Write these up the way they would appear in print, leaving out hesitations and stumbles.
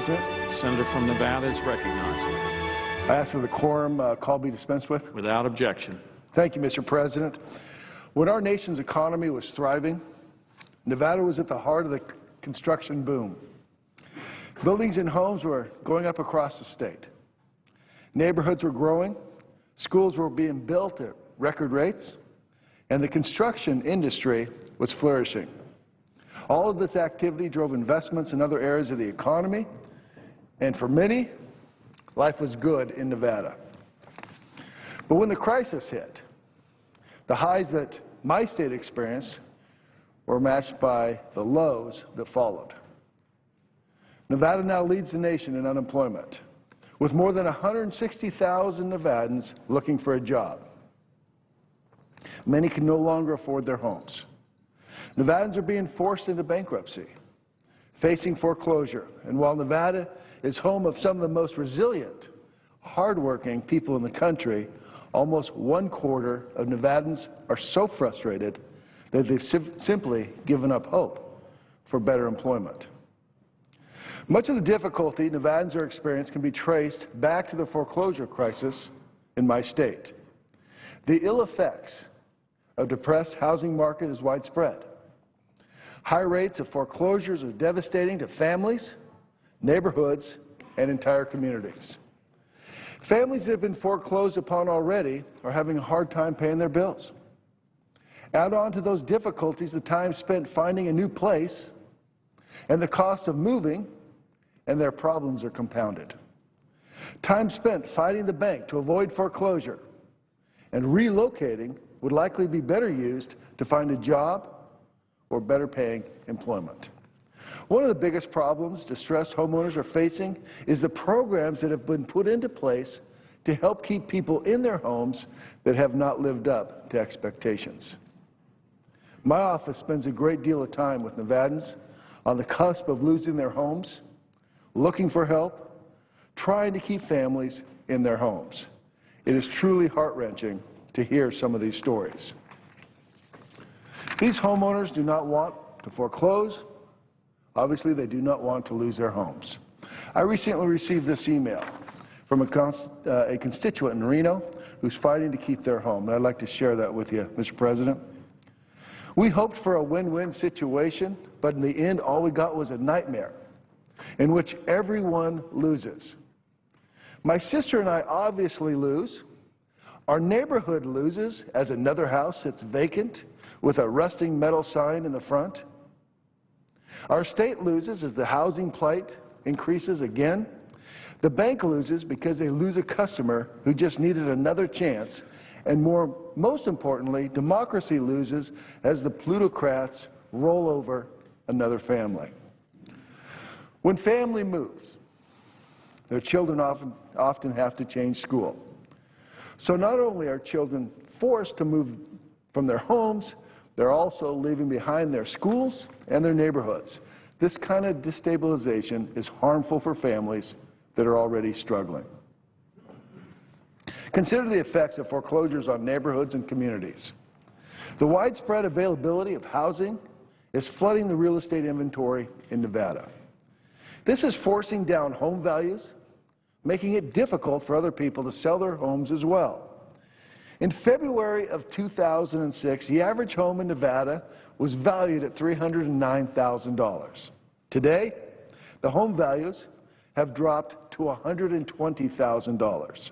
President. Senator from Nevada is recognized. I ask for the quorum call be dispensed with. Without objection. Thank you, Mr. President. When our nation's economy was thriving, Nevada was at the heart of the construction boom. Buildings and homes were going up across the state. Neighborhoods were growing, schools were being built at record rates, and the construction industry was flourishing. All of this activity drove investments in other areas of the economy, and for many, life was good in Nevada. But when the crisis hit, the highs that my state experienced were matched by the lows that followed. Nevada now leads the nation in unemployment, with more than 160,000 Nevadans looking for a job. Many can no longer afford their homes. Nevadans are being forced into bankruptcy, facing foreclosure. And while Nevada is home of some of the most resilient, hardworking people in the country, almost 1/4 of Nevadans are so frustrated that they've simply given up hope for better employment. Much of the difficulty Nevadans are experiencing can be traced back to the foreclosure crisis in my state. The ill effects of depressed housing market is widespread. High rates of foreclosures are devastating to families, neighborhoods, and entire communities. Families that have been foreclosed upon already are having a hard time paying their bills. Add on to those difficulties the time spent finding a new place and the cost of moving, and their problems are compounded. Time spent fighting the bank to avoid foreclosure and relocating would likely be better used to find a job or better paying employment. One of the biggest problems distressed homeowners are facing is the programs that have been put into place to help keep people in their homes that have not lived up to expectations. My office spends a great deal of time with Nevadans on the cusp of losing their homes, looking for help, trying to keep families in their homes. It is truly heart-wrenching to hear some of these stories. These homeowners do not want to foreclose. Obviously, they do not want to lose their homes. I recently received this email from a constituent in Reno who's fighting to keep their home, and I'd like to share that with you, Mr. President. We hoped for a win-win situation, but in the end, all we got was a nightmare in which everyone loses. My sister and I obviously lose. Our neighborhood loses as another house sits vacant with a rusting metal sign in the front. Our state loses as the housing plight increases again. The bank loses because they lose a customer who just needed another chance. And most importantly, democracy loses as the plutocrats roll over another family. When family moves, their children often have to change school. So not only are children forced to move from their homes, they're also leaving behind their schools and their neighborhoods. This kind of destabilization is harmful for families that are already struggling. Consider the effects of foreclosures on neighborhoods and communities. The widespread availability of housing is flooding the real estate inventory in Nevada. This is forcing down home values, making it difficult for other people to sell their homes as well. In February of 2006, the average home in Nevada was valued at $309,000. Today, the home values have dropped to $120,000.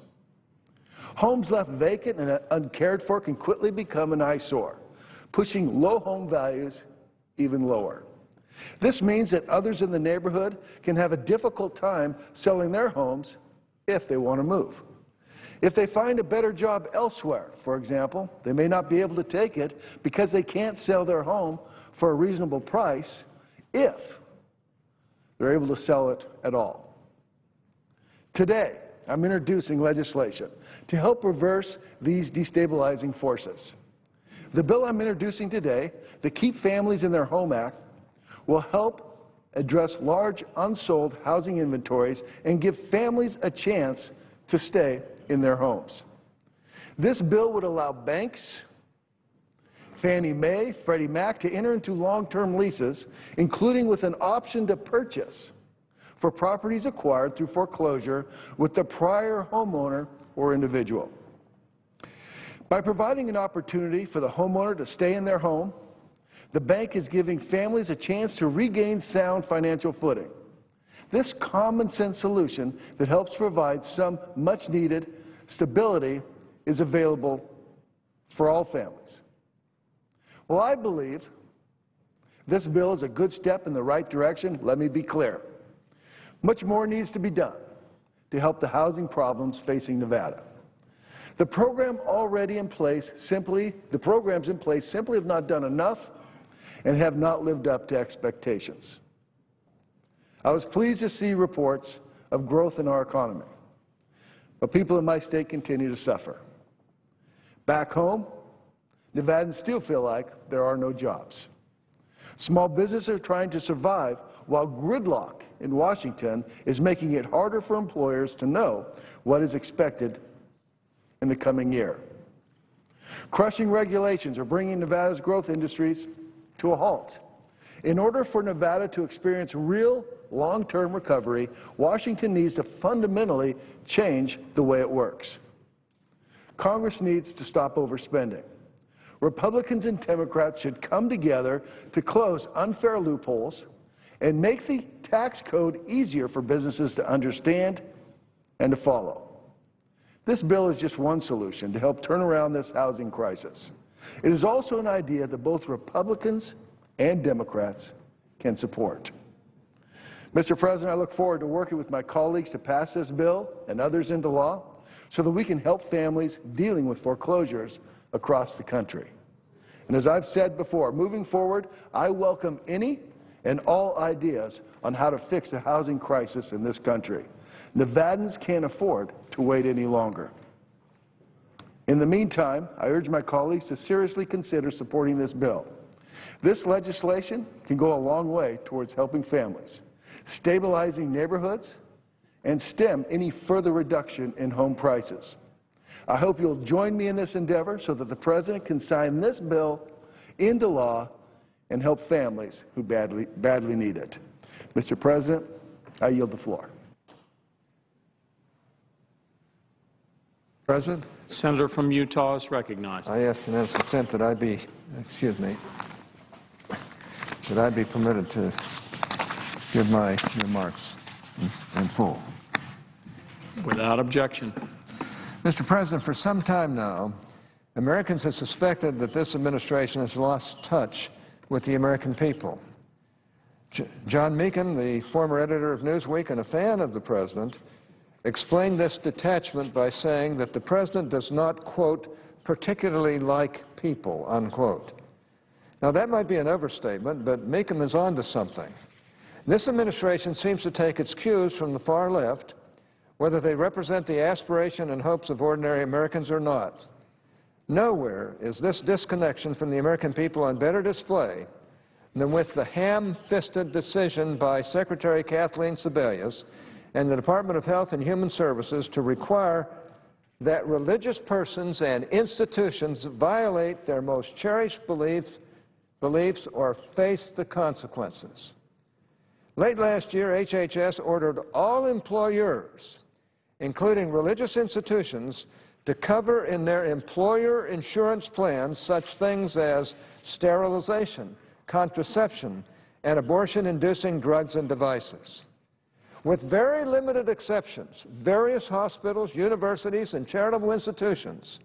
Homes left vacant and uncared for can quickly become an eyesore, pushing low home values even lower. This means that others in the neighborhood can have a difficult time selling their homes if they want to move. If they find a better job elsewhere, for example, they may not be able to take it because they can't sell their home for a reasonable price if they're able to sell it at all. Today, I'm introducing legislation to help reverse these destabilizing forces. The bill I'm introducing today, the Keep Families in Their Home Act, will help address large unsold housing inventories and give families a chance to stay in their homes. This bill would allow banks, Fannie Mae, Freddie Mac to enter into long-term leases, including with an option to purchase for properties acquired through foreclosure with the prior homeowner or individual. By providing an opportunity for the homeowner to stay in their home, the bank is giving families a chance to regain sound financial footing. This common-sense solution that helps provide some much-needed stability is available for all families. Well, I believe this bill is a good step in the right direction. Let me be clear. Much more needs to be done to help the housing problems facing Nevada. The programs in place simply have not done enough and have not lived up to expectations. I was pleased to see reports of growth in our economy, but people in my state continue to suffer. Back home, Nevadans still feel like there are no jobs. Small businesses are trying to survive while gridlock in Washington is making it harder for employers to know what is expected in the coming year. Crushing regulations are bringing Nevada's growth industries to a halt. In order for Nevada to experience real long-term recovery, Washington needs to fundamentally change the way it works. Congress needs to stop overspending. Republicans and Democrats should come together to close unfair loopholes and make the tax code easier for businesses to understand and to follow. This bill is just one solution to help turn around this housing crisis. It is also an idea that both Republicans and Democrats can support. Mr. President, I look forward to working with my colleagues to pass this bill and others into law so that we can help families dealing with foreclosures across the country. And as I've said before, moving forward, I welcome any and all ideas on how to fix the housing crisis in this country. Nevadans can't afford to wait any longer. In the meantime, I urge my colleagues to seriously consider supporting this bill. This legislation can go a long way towards helping families, stabilizing neighborhoods, and stem any further reduction in home prices. I hope you'll join me in this endeavor so that the President can sign this bill into law and help families who badly need it. Mr. President, I yield the floor. President? Senator from Utah is recognized. I ask unanimous consent that I be permitted to give my remarks in full. Without objection. Mr. President, for some time now, Americans have suspected that this administration has lost touch with the American people. John Meekin, the former editor of Newsweek and a fan of the President, explained this detachment by saying that the President does not, quote, particularly like people, unquote. Now, that might be an overstatement, but Meekin is on to something. This administration seems to take its cues from the far left, whether they represent the aspiration and hopes of ordinary Americans or not. Nowhere is this disconnection from the American people on better display than with the ham-fisted decision by Secretary Kathleen Sebelius and the Department of Health and Human Services to require that religious persons and institutions violate their most cherished beliefs or face the consequences. Late last year, HHS ordered all employers, including religious institutions, to cover in their employer insurance plans such things as sterilization, contraception, and abortion-inducing drugs and devices. With very limited exceptions, various hospitals, universities, and charitable institutions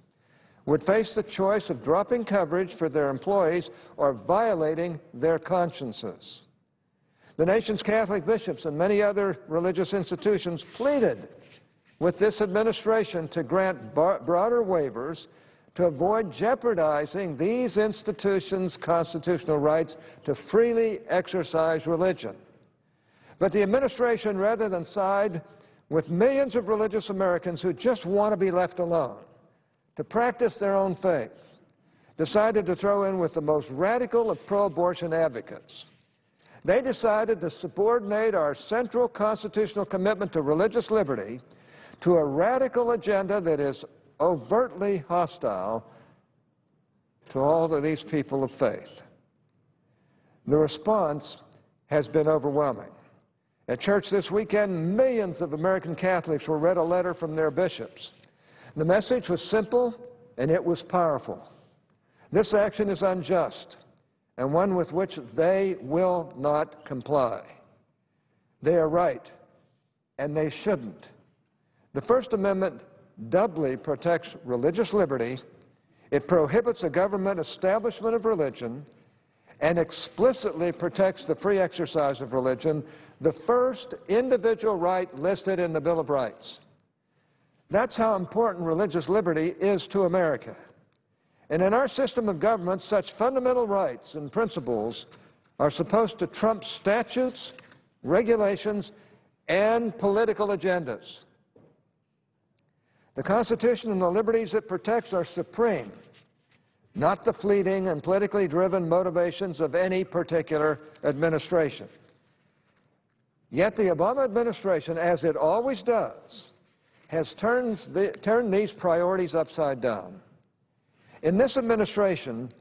would face the choice of dropping coverage for their employees or violating their consciences. The nation's Catholic bishops and many other religious institutions pleaded with this administration to grant broader waivers to avoid jeopardizing these institutions' constitutional rights to freely exercise religion. But the administration, rather than side with millions of religious Americans who just want to be left alone to practice their own faith, decided to throw in with the most radical of pro-abortion advocates. They decided to subordinate our central constitutional commitment to religious liberty to a radical agenda that is overtly hostile to all of these people of faith. The response has been overwhelming. At church this weekend, millions of American Catholics were read a letter from their bishops. The message was simple and it was powerful. This action is unjust and one with which they will not comply. They are right, and they shouldn't. The First Amendment doubly protects religious liberty. It prohibits a government establishment of religion and explicitly protects the free exercise of religion, the first individual right listed in the Bill of Rights. That's how important religious liberty is to America. And in our system of government, such fundamental rights and principles are supposed to trump statutes, regulations, and political agendas. The Constitution and the liberties it protects are supreme, not the fleeting and politically driven motivations of any particular administration. Yet the Obama administration, as it always does, has turned these priorities upside down. In this administration,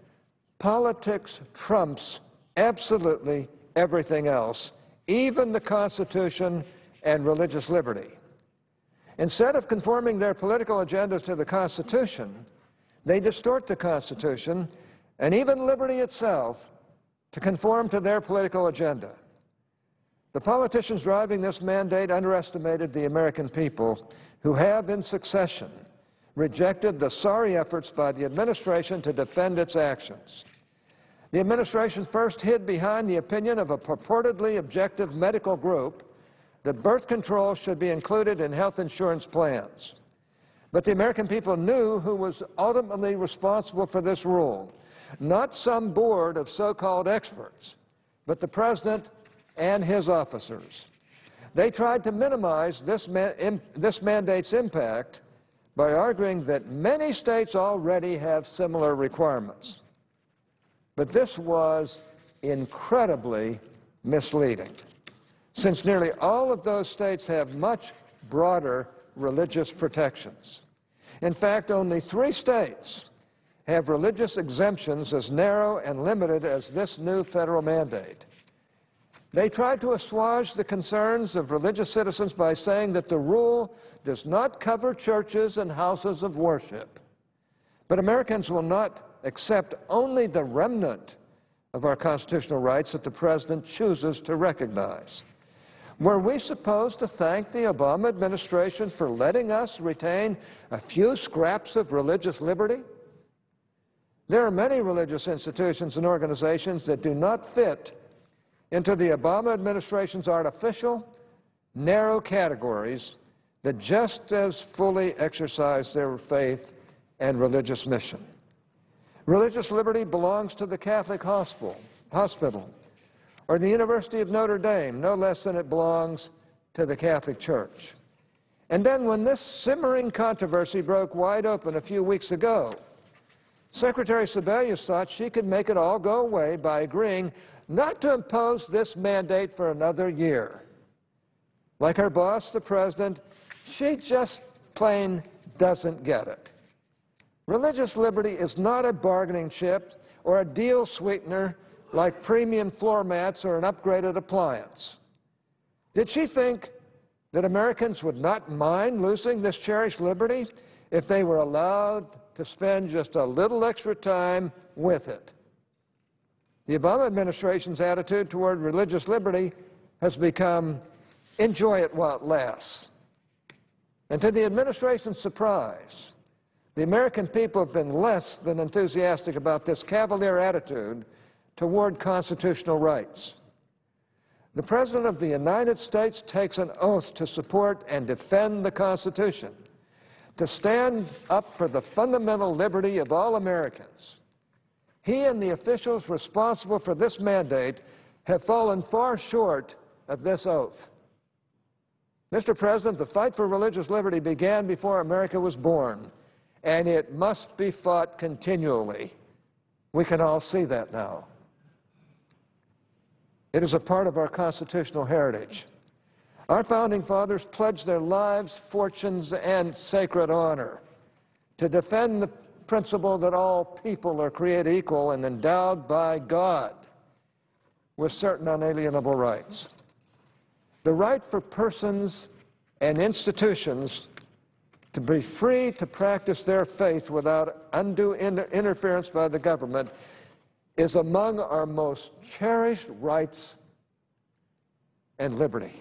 politics trumps absolutely everything else, even the Constitution and religious liberty. Instead of conforming their political agendas to the Constitution, they distort the Constitution and even liberty itself to conform to their political agenda. The politicians driving this mandate underestimated the American people who have, in succession, rejected the sorry efforts by the administration to defend its actions. The administration first hid behind the opinion of a purportedly objective medical group that birth control should be included in health insurance plans. But the American people knew who was ultimately responsible for this rule, not some board of so-called experts, but the President and his officers. They tried to minimize this mandate's impact by arguing that many states already have similar requirements. But this was incredibly misleading, since nearly all of those states have much broader religious protections. In fact, only 3 states have religious exemptions as narrow and limited as this new federal mandate. They tried to assuage the concerns of religious citizens by saying that the rule does not cover churches and houses of worship. But Americans will not accept only the remnant of our constitutional rights that the President chooses to recognize. Were we supposed to thank the Obama administration for letting us retain a few scraps of religious liberty? There are many religious institutions and organizations that do not fit into the Obama administration's artificial, narrow categories that just as fully exercise their faith and religious mission. Religious liberty belongs to the Catholic hospital or the University of Notre Dame, no less than it belongs to the Catholic Church. And then when this simmering controversy broke wide open a few weeks ago, Secretary Sebelius thought she could make it all go away by agreeing not to impose this mandate for another year. Like her boss, the President, she just plain doesn't get it. Religious liberty is not a bargaining chip or a deal sweetener like premium floor mats or an upgraded appliance. Did she think that Americans would not mind losing this cherished liberty if they were allowed to spend just a little extra time with it? The Obama administration's attitude toward religious liberty has become, enjoy it while it lasts. And to the administration's surprise, the American people have been less than enthusiastic about this cavalier attitude toward constitutional rights. The President of the United States takes an oath to support and defend the Constitution, to stand up for the fundamental liberty of all Americans. He and the officials responsible for this mandate have fallen far short of this oath. Mr. President, the fight for religious liberty began before America was born, and it must be fought continually. We can all see that now. It is a part of our constitutional heritage. Our founding fathers pledged their lives, fortunes, and sacred honor to defend the principle that all people are created equal and endowed by God with certain unalienable rights. the right for persons and institutions to be free to practice their faith without undue interference by the government is among our most cherished rights and liberty.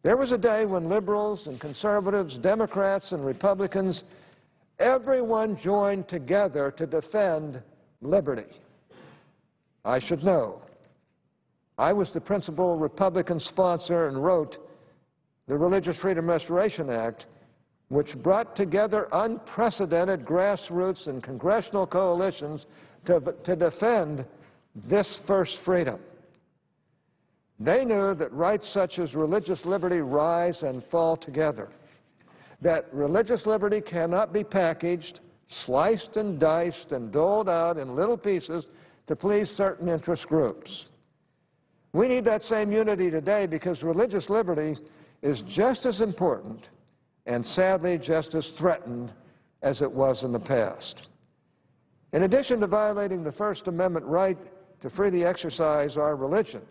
There was a day when liberals and conservatives, Democrats and Republicans, everyone joined together to defend liberty. I should know. I was the principal Republican sponsor and wrote the Religious Freedom Restoration Act, which brought together unprecedented grassroots and congressional coalitions to defend this first freedom. They knew that rights such as religious liberty rise and fall together, that religious liberty cannot be packaged, sliced and diced and doled out in little pieces to please certain interest groups. We need that same unity today because religious liberty is just as important and sadly just as threatened as it was in the past. In addition to violating the First Amendment right to freely exercise our religion,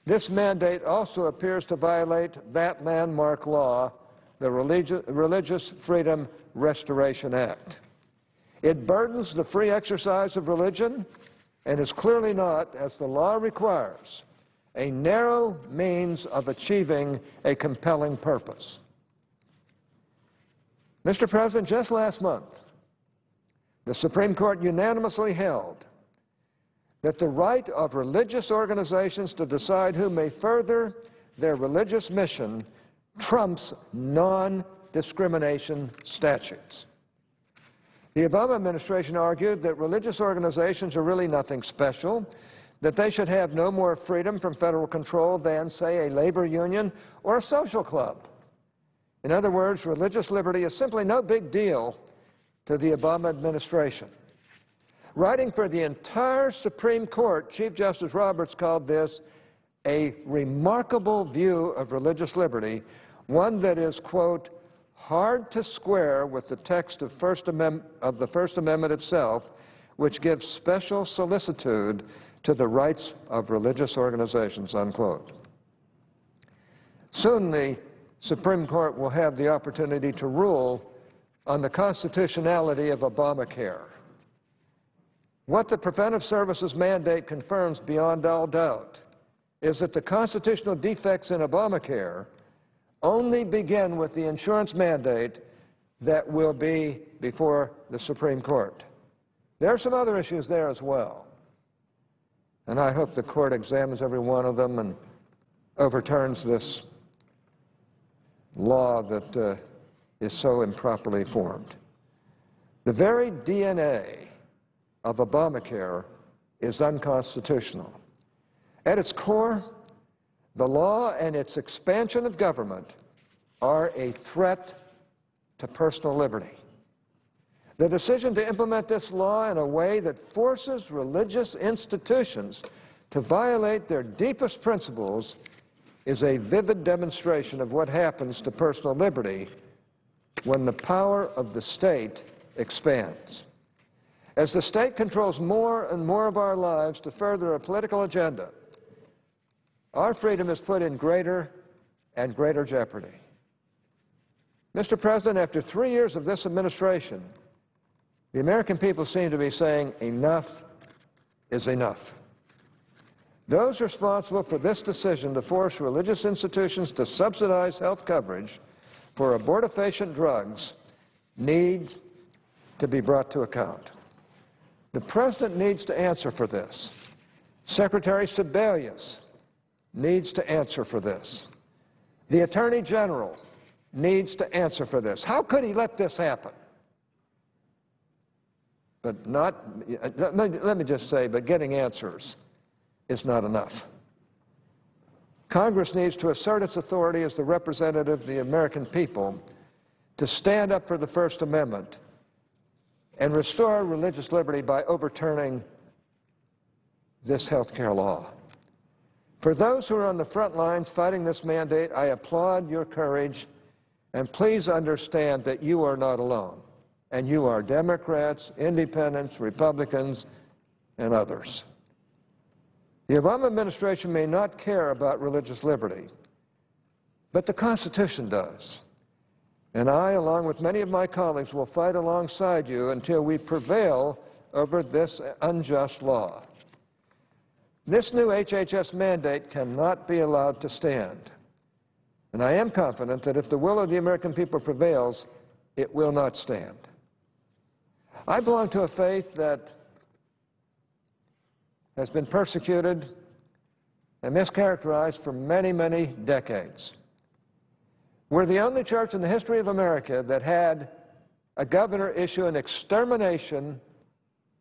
this mandate also appears to violate that landmark law, the Religious Freedom Restoration Act. It burdens the free exercise of religion and is clearly not, as the law requires, a narrow means of achieving a compelling purpose. Mr. President, just last month, the Supreme Court unanimously held that the right of religious organizations to decide who may further their religious mission trumps non-discrimination statutes. The Obama administration argued that religious organizations are really nothing special, that they should have no more freedom from federal control than, say, a labor union or a social club. In other words, religious liberty is simply no big deal to the Obama administration. Writing for the entire Supreme Court, Chief Justice Roberts called this a remarkable view of religious liberty, one that is, quote, hard to square with the text of the First Amendment itself, which gives special solicitude to the rights of religious organizations, unquote. Soon the Supreme Court will have the opportunity to rule on the constitutionality of Obamacare. What the Preventive Services mandate confirms beyond all doubt is that the constitutional defects in Obamacare only begin with the insurance mandate that will be before the Supreme Court. There are some other issues there as well, and I hope the Court examines every one of them and overturns this law that is so improperly formed. The very DNA of Obamacare is unconstitutional. At its core, the law and its expansion of government are a threat to personal liberty. The decision to implement this law in a way that forces religious institutions to violate their deepest principles is a vivid demonstration of what happens to personal liberty when the power of the state expands. As the state controls more and more of our lives to further a political agenda, our freedom is put in greater and greater jeopardy. Mr. President, after 3 years of this administration, the American people seem to be saying enough is enough. Those responsible for this decision to force religious institutions to subsidize health coverage for abortifacient drugs need to be brought to account. The President needs to answer for this. Secretary Sebelius needs to answer for this. The Attorney General needs to answer for this. How could he let this happen? But let me just say, but getting answers is not enough. Congress needs to assert its authority as the representative of the American people to stand up for the First Amendment and restore religious liberty by overturning this health care law. For those who are on the front lines fighting this mandate, I applaud your courage, and please understand that you are not alone, and you are Democrats, Independents, Republicans, and others. The Obama administration may not care about religious liberty, but the Constitution does. And I, along with many of my colleagues, will fight alongside you until we prevail over this unjust law. This new HHS mandate cannot be allowed to stand. And I am confident that if the will of the American people prevails, it will not stand. I belong to a faith that has been persecuted and mischaracterized for many, many decades. We're the only church in the history of America that had a governor issue an extermination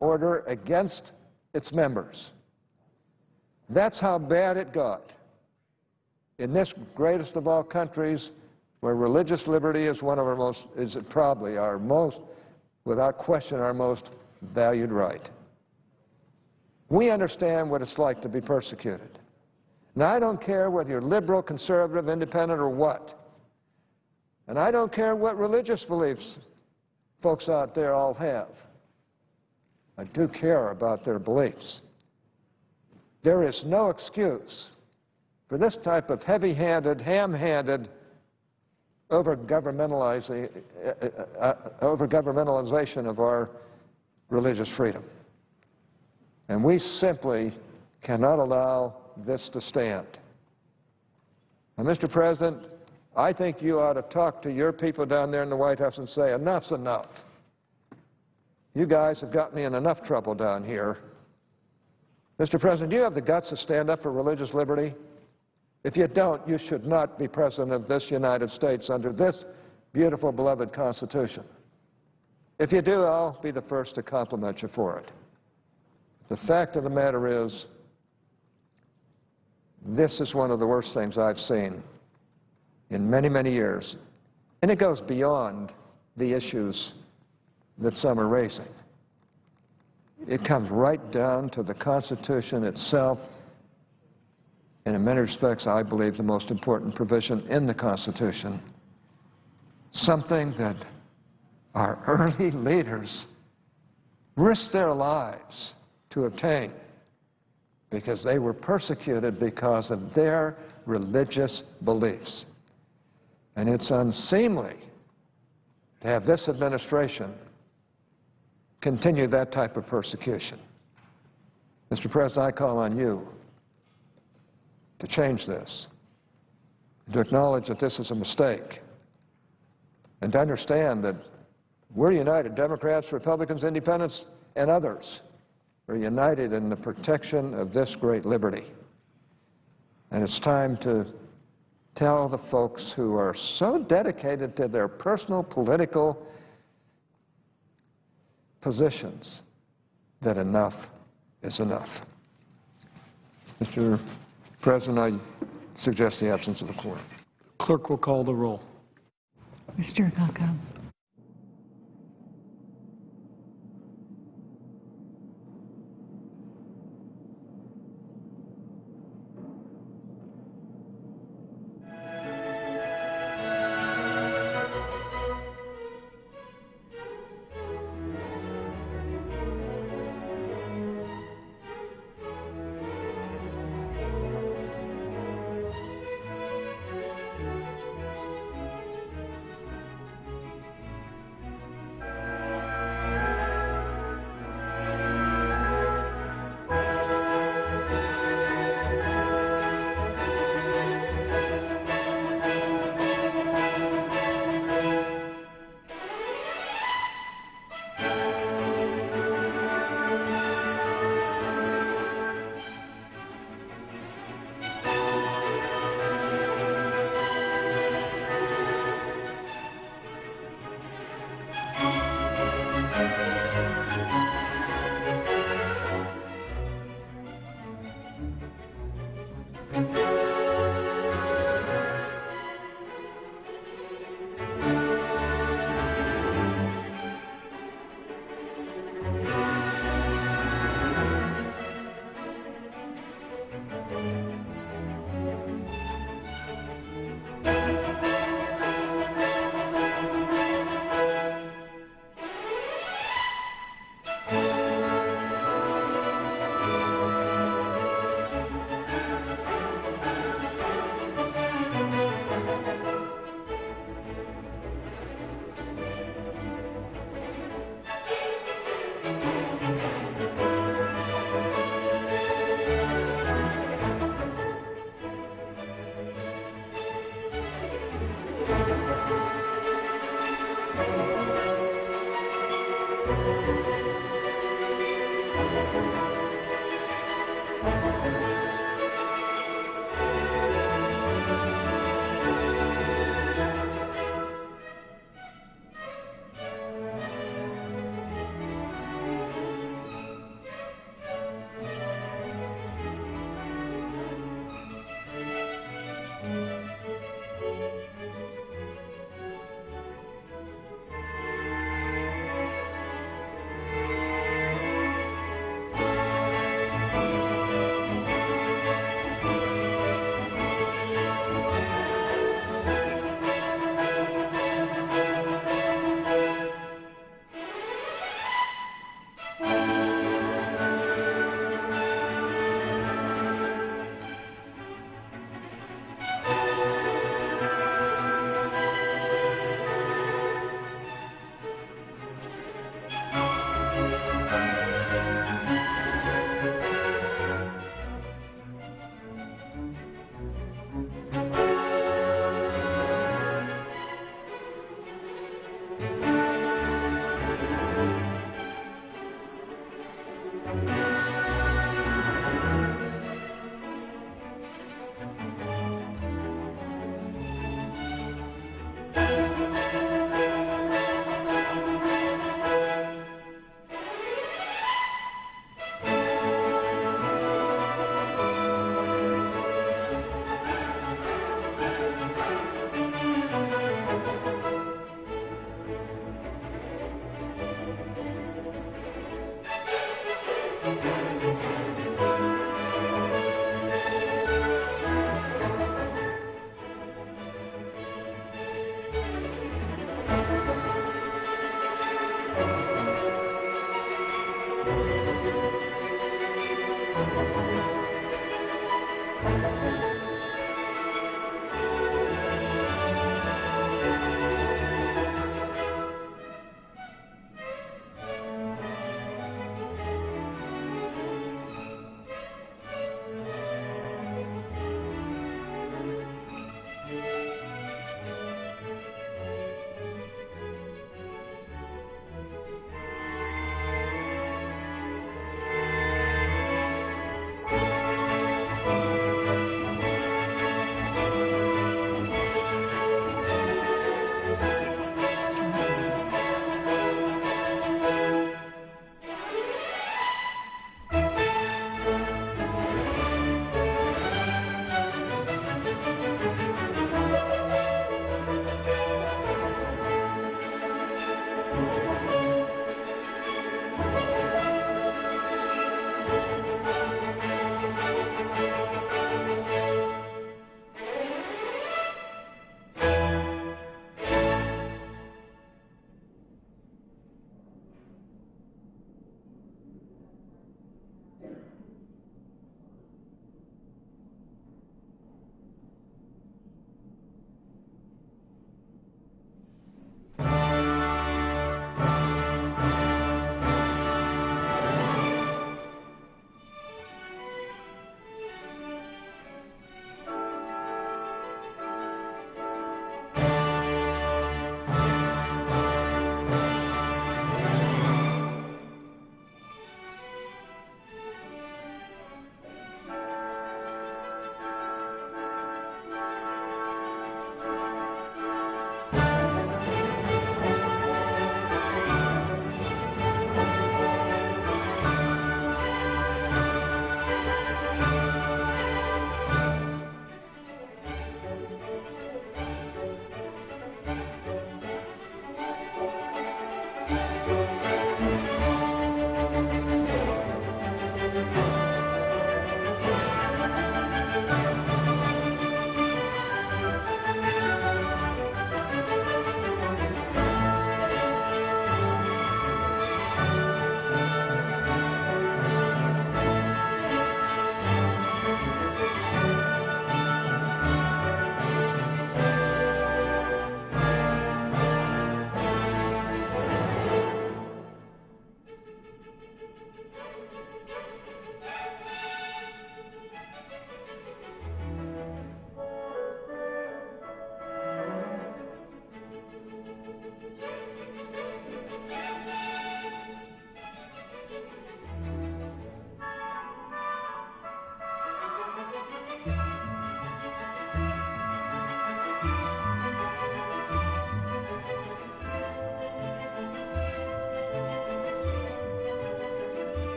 order against its members. That's how bad it got in this greatest of all countries, where religious liberty is one of our most, is probably our most, without question, our most valued right. We understand what it's like to be persecuted. Now, I don't care whether you're liberal, conservative, independent, or what. And I don't care what religious beliefs folks out there all have. I do care about their beliefs. There is no excuse for this type of heavy-handed, ham-handed over-governmentalization of our religious freedom. And we simply cannot allow this to stand. Now, Mr. President, I think you ought to talk to your people down there in the White House and say, enough's enough. You guys have got me in enough trouble down here. Mr. President, do you have the guts to stand up for religious liberty? If you don't, you should not be President of this United States under this beautiful, beloved Constitution. If you do, I'll be the first to compliment you for it. The fact of the matter is, this is one of the worst things I've seen in many, many years. And it goes beyond the issues that some are raising. It comes right down to the Constitution itself, and in many respects, I believe, the most important provision in the Constitution, something that our early leaders risked their lives to obtain because they were persecuted because of their religious beliefs. And it's unseemly to have this administration continue that type of persecution. Mr. President, I call on you to change this, to acknowledge that this is a mistake, and to understand that we're united, Democrats, Republicans, Independents, and others are united in the protection of this great liberty. And it's time to tell the folks who are so dedicated to their personal political positions that enough is enough. Mr. President, I suggest the absence of the quorum. Clerk will call the roll. Mr. Akaka.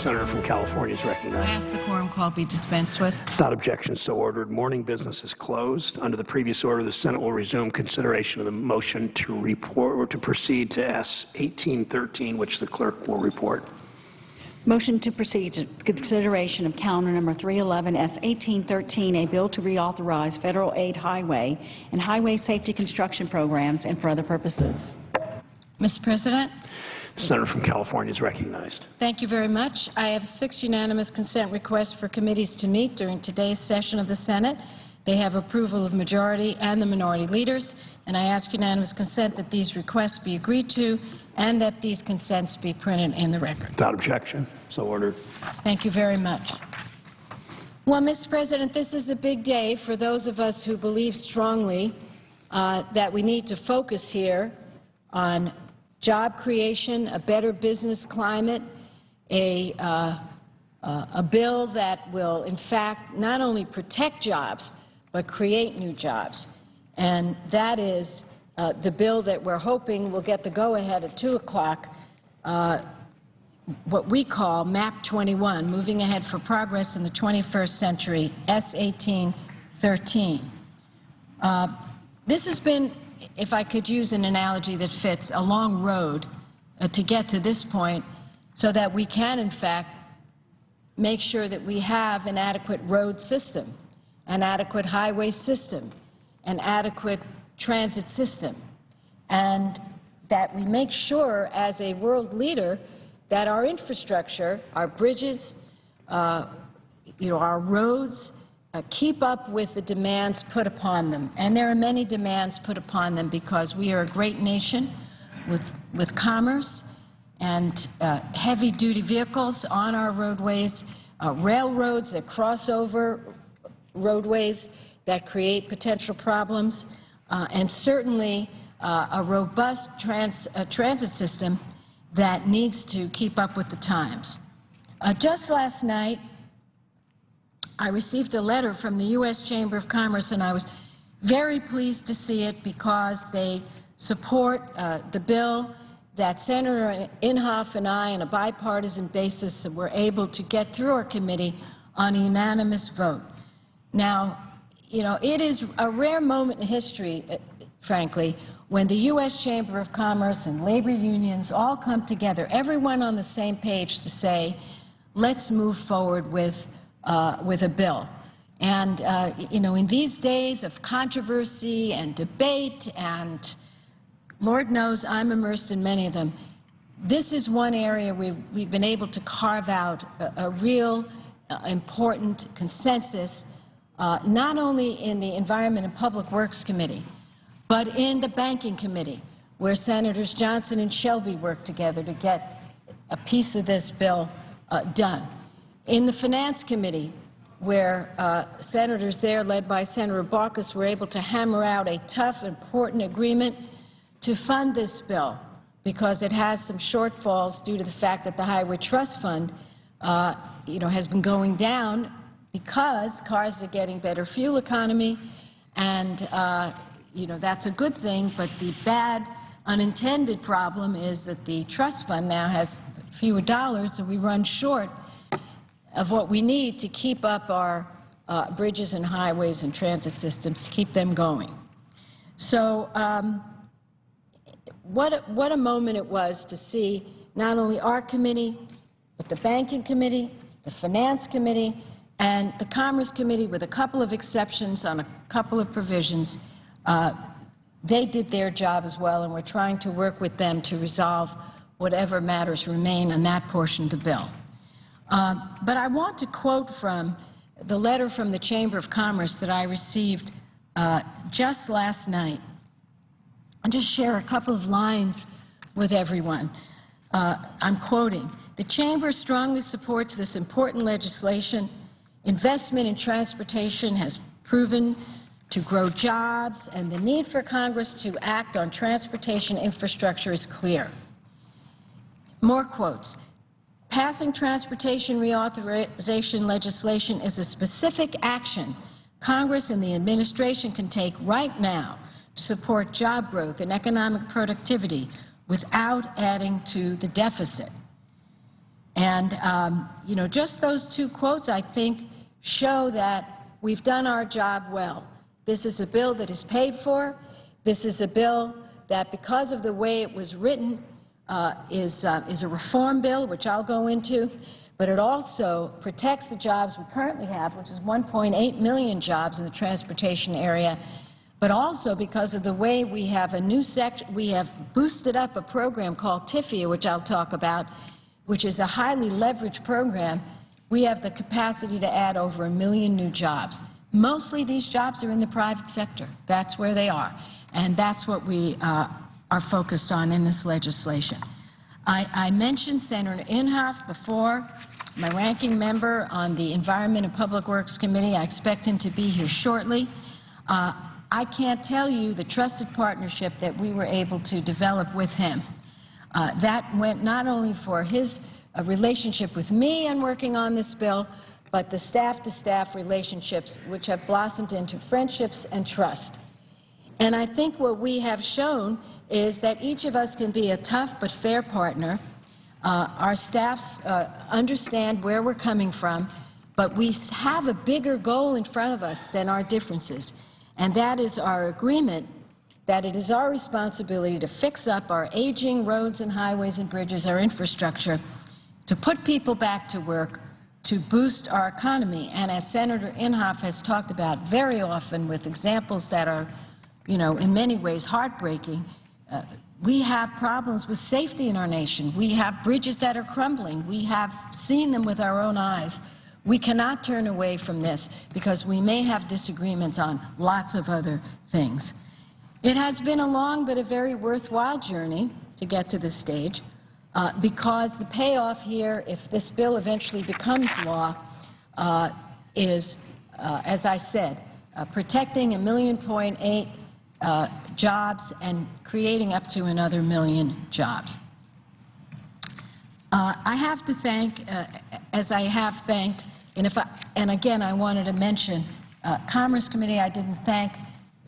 Senator from California is recognized. I ask the quorum call be dispensed with. Without objection, so ordered. Morning business is closed. Under the previous order, the Senate will resume consideration of the motion to report or to proceed to S. 1813, which the clerk will report. Motion to proceed to consideration of calendar number 311 S. 1813, a bill to reauthorize federal aid highway and highway safety construction programs and for other purposes. Mr. President. The Senator from California is recognized. Thank you very much. I have 6 unanimous consent requests for committees to meet during today's session of the Senate. They have approval of majority and the minority leaders, and I ask unanimous consent that these requests be agreed to and that these consents be printed in the record. Without objection, so ordered. Thank you very much. Well, Mr. President, this is a big day for those of us who believe strongly that we need to focus here on job creation, a better business climate, a bill that will, in fact, not only protect jobs, but create new jobs. And that is the bill that we're hoping will get the go-ahead at 2 o'clock, what we call MAP 21, Moving Ahead for Progress in the 21st Century, S1813. This has been, if I could use an analogy that fits, a long road to get to this point so that we can, in fact, make sure that we have an adequate road system, an adequate highway system, an adequate transit system, and that we make sure as a world leader that our infrastructure, our bridges, our roads, keep up with the demands put upon them. And there are many demands put upon them because we are a great nation with commerce and heavy-duty vehicles on our roadways, railroads that cross over roadways that create potential problems, and certainly a robust transit system that needs to keep up with the times. Just last night, I received a letter from the U.S. Chamber of Commerce, and I was very pleased to see it because they support the bill that Senator Inhofe and I, on a bipartisan basis, were able to get through our committee on a unanimous vote. Now, it is a rare moment in history, frankly, when the U.S. Chamber of Commerce and labor unions all come together, everyone on the same page to say, let's move forward with a bill. And, in these days of controversy and debate, and Lord knows I'm immersed in many of them, this is one area we've been able to carve out a real important consensus, not only in the Environment and Public Works Committee, but in the Banking Committee, where Senators Johnson and Shelby worked together to get a piece of this bill done. In the Finance Committee, where senators there, led by Senator Baucus, were able to hammer out a tough, important agreement to fund this bill because it has some shortfalls due to the fact that the Highway Trust Fund, has been going down because cars are getting better fuel economy, and that's a good thing, but the bad unintended problem is that the trust fund now has fewer dollars, so we run short of what we need to keep up our bridges and highways and transit systems, to keep them going. So what a moment it was to see not only our committee, but the Banking Committee, the Finance Committee, and the Commerce Committee, with a couple of exceptions on a couple of provisions. They did their job as well, and we're trying to work with them to resolve whatever matters remain on that portion of the bill. But I want to quote from the letter from the Chamber of Commerce that I received just last night, and just share a couple of lines with everyone. I'm quoting, "The Chamber strongly supports this important legislation. Investment in transportation has proven to grow jobs, and the need for Congress to act on transportation infrastructure is clear." More quotes. "Passing transportation reauthorization legislation is a specific action Congress and the administration can take right now to support job growth and economic productivity without adding to the deficit." And, just those two quotes, I think, show that we've done our job well. This is a bill that is paid for. This is a bill that, because of the way it was written, is a reform bill, which I'll go into, but it also protects the jobs we currently have, which is 1.8 million jobs in the transportation area, but also because of the way we have a new section, we have boosted up a program called TIFIA, which I'll talk about, which is a highly leveraged program. We have the capacity to add over 1 million new jobs. Mostly these jobs are in the private sector. That's where they are. And that's what we are focused on in this legislation. I mentioned Senator Inhofe before, my ranking member on the Environment and Public Works Committee. I expect him to be here shortly. I can't tell you the trusted partnership that we were able to develop with him. That went not only for his relationship with me in working on this bill, but the staff-to-staff relationships which have blossomed into friendships and trust. And I think what we have shown is that each of us can be a tough but fair partner. Our staffs understand where we're coming from, but we have a bigger goal in front of us than our differences, and that is our agreement that it is our responsibility to fix up our aging roads and highways and bridges, our infrastructure, to put people back to work, to boost our economy. And as Senator Inhofe has talked about very often with examples that are, you know, in many ways heartbreaking, we have problems with safety in our nation. We have bridges that are crumbling. We have seen them with our own eyes. We cannot turn away from this because we may have disagreements on lots of other things. It has been a long but a very worthwhile journey to get to this stage because the payoff here, if this bill eventually becomes law, is, as I said, protecting 1.8 million jobs and creating up to another 1 million jobs. I have to thank, as I have thanked, and again I wanted to mention Commerce Committee. I didn't thank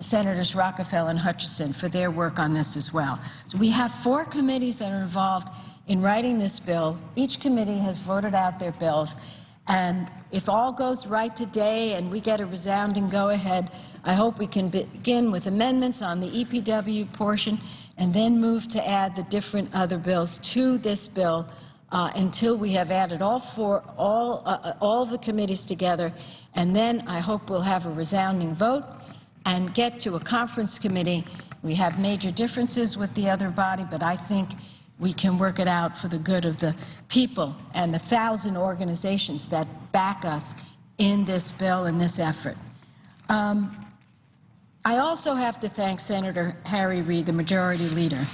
Senators Rockefeller and Hutchison for their work on this as well. So we have 4 committees that are involved in writing this bill. Each committee has voted out their bills, and if all goes right today and we get a resounding go-ahead, I hope we can begin with amendments on the EPW portion and then move to add the different other bills to this bill until we have added all the committees together, and then I hope we'll have a resounding vote and get to a conference committee. We have major differences with the other body, but I think we can work it out for the good of the people and the 1,000 organizations that back us in this bill and this effort. I also have to thank Senator Harry Reid, the majority leader.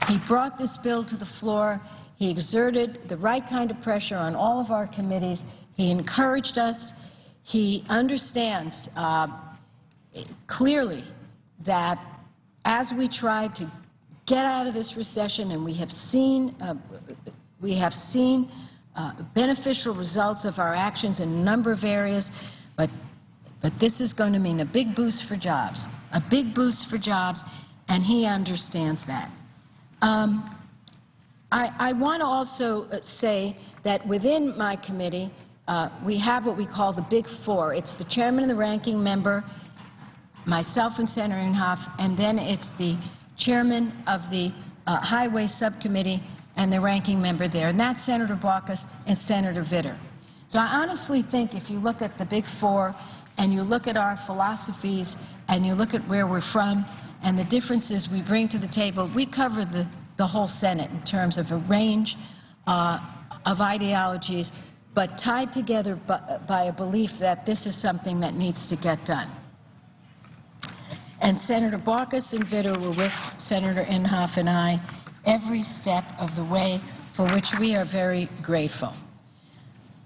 He brought this bill to the floor. He exerted the right kind of pressure on all of our committees. He encouraged us. He understands clearly that as we try to get out of this recession, and we have seen beneficial results of our actions in a number of areas, but this is going to mean a big boost for jobs, and he understands that. I want to also say that within my committee, we have what we call the Big Four. It's the chairman and the ranking member, myself and Senator Inhofe, and then it's the chairman of the Highway Subcommittee and the ranking member there, and that's Senator Baucus and Senator Vitter. So I honestly think if you look at the Big Four and you look at our philosophies and you look at where we're from and the differences we bring to the table, we cover the whole Senate in terms of a range of ideologies, but tied together by a belief that this is something that needs to get done. And Senator Baucus and Vitter were with Senator Inhofe and I every step of the way, for which we are very grateful.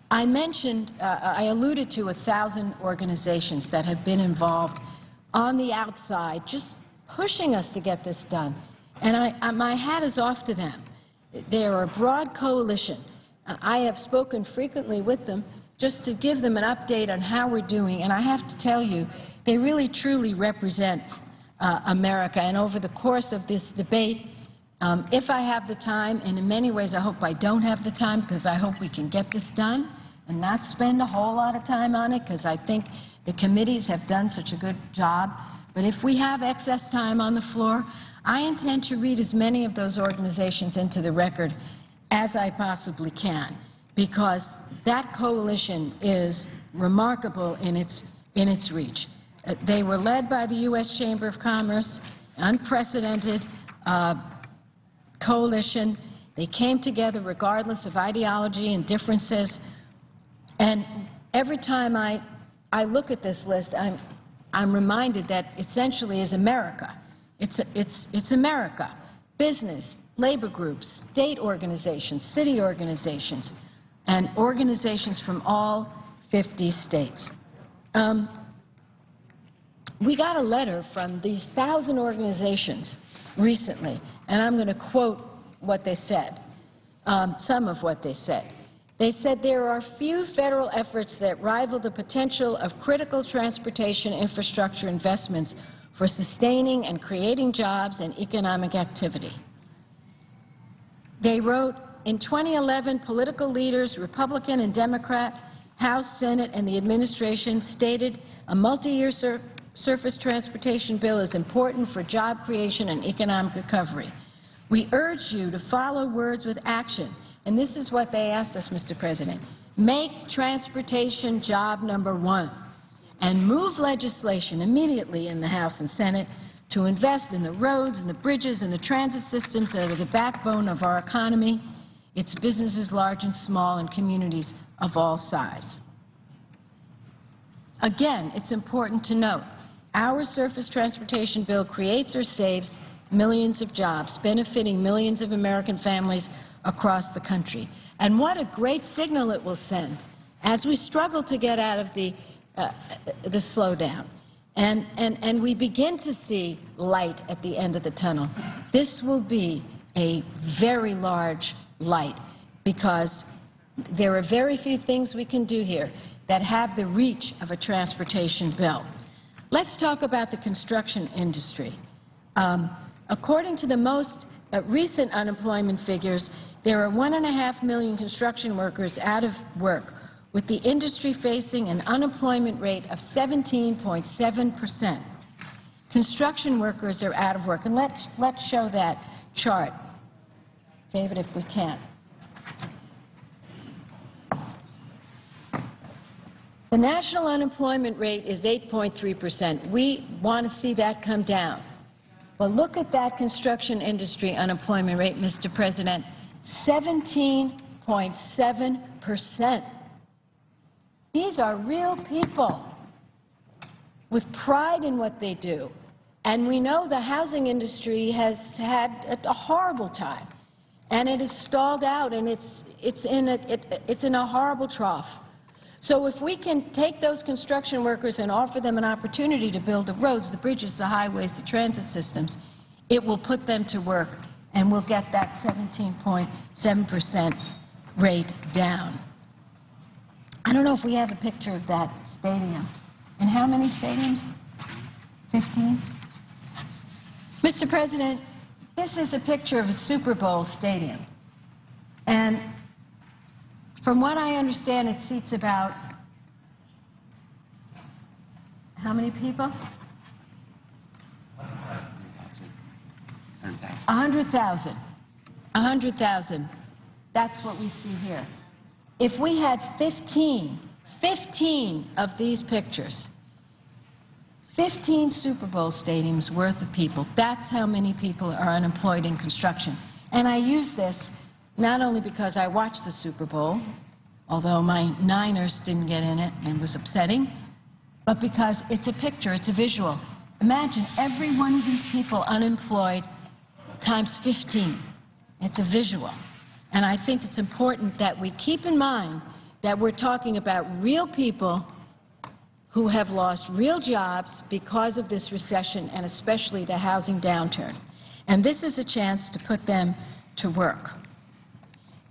I mentioned, I alluded to 1,000 organizations that have been involved on the outside, just pushing us to get this done. And my hat is off to them. They are a broad coalition. I have spoken frequently with them just to give them an update on how we're doing, and I have to tell you, they really truly represent America. And over the course of this debate, if I have the time, and in many ways I hope I don't have the time, because I hope we can get this done and not spend a whole lot of time on it, because I think the committees have done such a good job. But if we have excess time on the floor, I intend to read as many of those organizations into the record as I possibly can, because that coalition is remarkable in its reach. They were led by the U.S. Chamber of Commerce, unprecedented coalition. They came together regardless of ideology and differences. And every time I I look at this list, I'm reminded that essentially is America. It's America. Business, labor groups, state organizations, city organizations, and organizations from all 50 states. We got a letter from these 1,000 organizations recently, and I'm going to quote what they said, some of what they said. They said there are few federal efforts that rival the potential of critical transportation infrastructure investments for sustaining and creating jobs and economic activity. They wrote, in 2011, political leaders, Republican and Democrat, House, Senate, and the administration stated a multi-year surface transportation bill is important for job creation and economic recovery. We urge you to follow words with action. And this is what they asked us, Mr. President. Make transportation job number one and move legislation immediately in the House and Senate to invest in the roads and the bridges and the transit systems that are the backbone of our economy, its businesses large and small, and communities of all size. Again, it's important to note, our surface transportation bill creates or saves millions of jobs, benefiting millions of American families across the country. And what a great signal it will send as we struggle to get out of the slowdown. And we begin to see light at the end of the tunnel. This will be a very large light because there are very few things we can do here that have the reach of a transportation bill. Let's talk about the construction industry. According to the most recent unemployment figures, there are 1.5 million construction workers out of work, with the industry facing an unemployment rate of 17.7%. Construction workers are out of work. And let's show that chart, David, if we can. The national unemployment rate is 8.3%. We want to see that come down. But look at that construction industry unemployment rate, Mr. President, 17.7%. These are real people with pride in what they do. And we know the housing industry has had a horrible time. And it is stalled out, and it's in a horrible trough. So if we can take those construction workers and offer them an opportunity to build the roads, the bridges, the highways, the transit systems, it will put them to work, and we'll get that 17.7% rate down. I don't know if we have a picture of that stadium. And how many stadiums? 15? Mr. President, this is a picture of a Super Bowl stadium. And from what I understand, it seats about how many people? 100,000. 100,000. That's what we see here. If we had 15 of these pictures, 15 Super Bowl stadiums worth of people, that's how many people are unemployed in construction. And I use this not only because I watched the Super Bowl, although my Niners didn't get in it and it was upsetting, but because it's a picture, it's a visual. Imagine every one of these people unemployed times 15. It's a visual. And I think it's important that we keep in mind that we're talking about real people who have lost real jobs because of this recession and especially the housing downturn. And this is a chance to put them to work.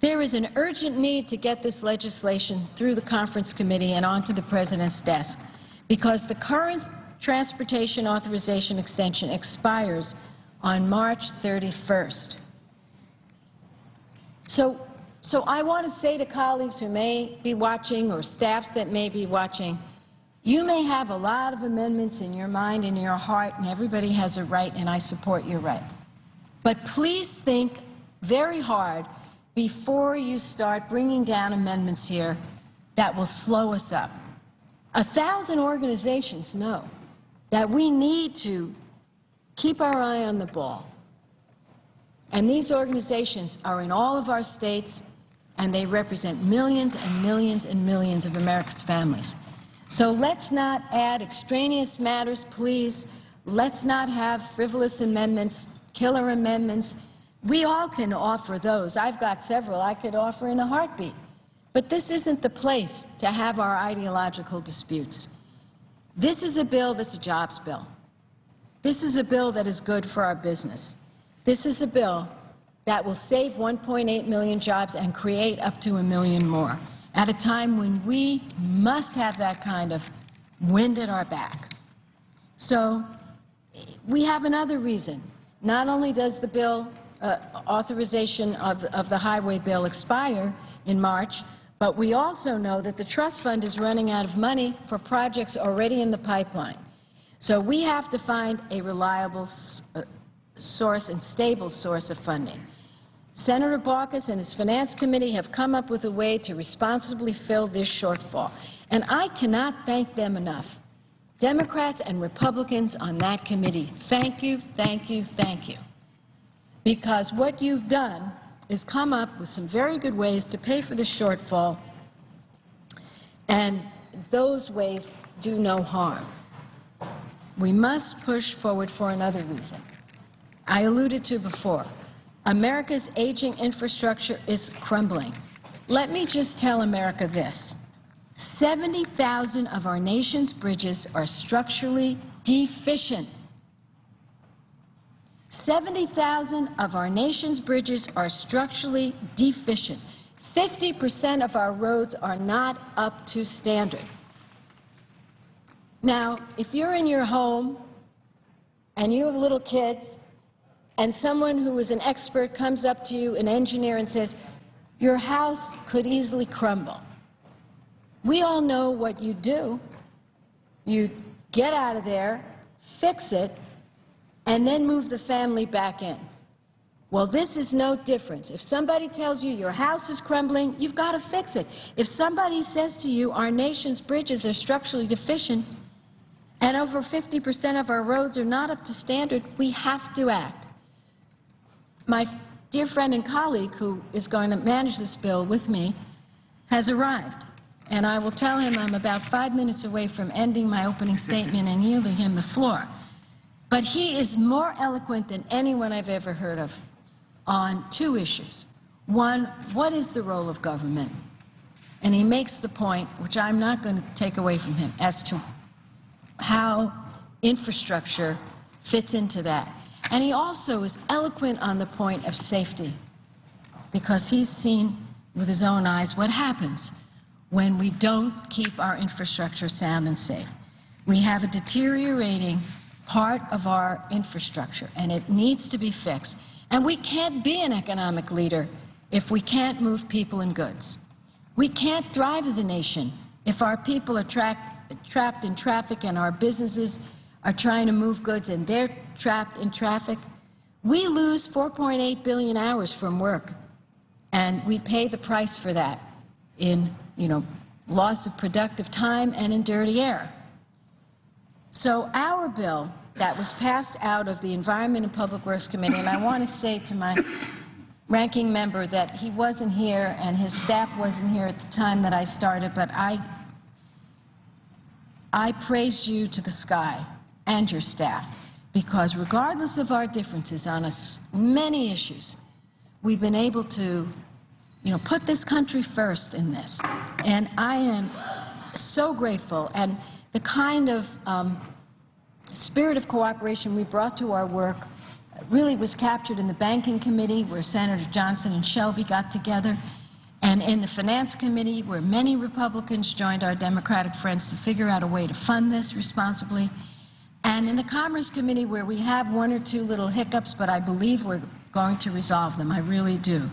There is an urgent need to get this legislation through the conference committee and onto the President's desk because the current transportation authorization extension expires on March 31st. So I want to say to colleagues who may be watching or staffs that may be watching, you may have a lot of amendments in your mind and your heart, and everybody has a right, and I support your right. But please think very hard before you start bringing down amendments here that will slow us up. 1,000 organizations know that we need to keep our eye on the ball. And these organizations are in all of our states, and they represent millions and millions and millions of America's families. So let's not add extraneous matters, please. Let's not have frivolous amendments, killer amendments. We all can offer those. I've got several I could offer in a heartbeat. But this isn't the place to have our ideological disputes. This is a bill that's a jobs bill. This is a bill that is good for our business. This is a bill that will save 1.8 million jobs and create up to 1 million more at a time when we must have that kind of wind at our back. So we have another reason. Not only does the bill, authorization of the highway bill expire in March, but we also know that the trust fund is running out of money for projects already in the pipeline. So we have to find a reliable source and stable source of funding. Senator Baucus and his Finance Committee have come up with a way to responsibly fill this shortfall, and I cannot thank them enough. Democrats and Republicans on that committee, thank you, thank you, thank you. Because what you've done is come up with some very good ways to pay for the shortfall, and those ways do no harm. We must push forward for another reason. I alluded to before, America's aging infrastructure is crumbling. Let me just tell America this. 70,000 of our nation's bridges are structurally deficient. 70,000 of our nation's bridges are structurally deficient. 50% of our roads are not up to standard. Now, if you're in your home and you have little kids and someone who is an expert comes up to you, an engineer, and says, your house could easily crumble, we all know what you do. You get out of there, fix it, and then move the family back in. Well, this is no different. If somebody tells you your house is crumbling, you've got to fix it. If somebody says to you our nation's bridges are structurally deficient and over 50% of our roads are not up to standard, we have to act. My dear friend and colleague who is going to manage this bill with me has arrived. And I will tell him I'm about 5 minutes away from ending my opening statement and yielding him the floor. But he is more eloquent than anyone I've ever heard of on two issues. One, what is the role of government? And he makes the point, which I'm not going to take away from him, as to how infrastructure fits into that. And he also is eloquent on the point of safety, because he's seen with his own eyes what happens when we don't keep our infrastructure sound and safe. We have a deteriorating part of our infrastructure, and it needs to be fixed. And we can't be an economic leader if we can't move people and goods. We can't thrive as a nation if our people are trapped in traffic and our businesses are trying to move goods and they're trapped in traffic. We lose 4.8 billion hours from work, and we pay the price for that in, loss of productive time and in dirty air. So our bill that was passed out of the Environment and Public Works Committee, and I want to say to my ranking member that he wasn't here and his staff wasn't here at the time that I started, but I praise you to the sky and your staff, because regardless of our differences on many issues, we've been able to, put this country first in this. And I am so grateful. And the kind of spirit of cooperation we brought to our work really was captured in the Banking Committee, where Senator Johnson and Shelby got together, and in the Finance Committee, where many Republicans joined our Democratic friends to figure out a way to fund this responsibly, and in the Commerce Committee, where we have one or two little hiccups, but I believe we're going to resolve them. I really do.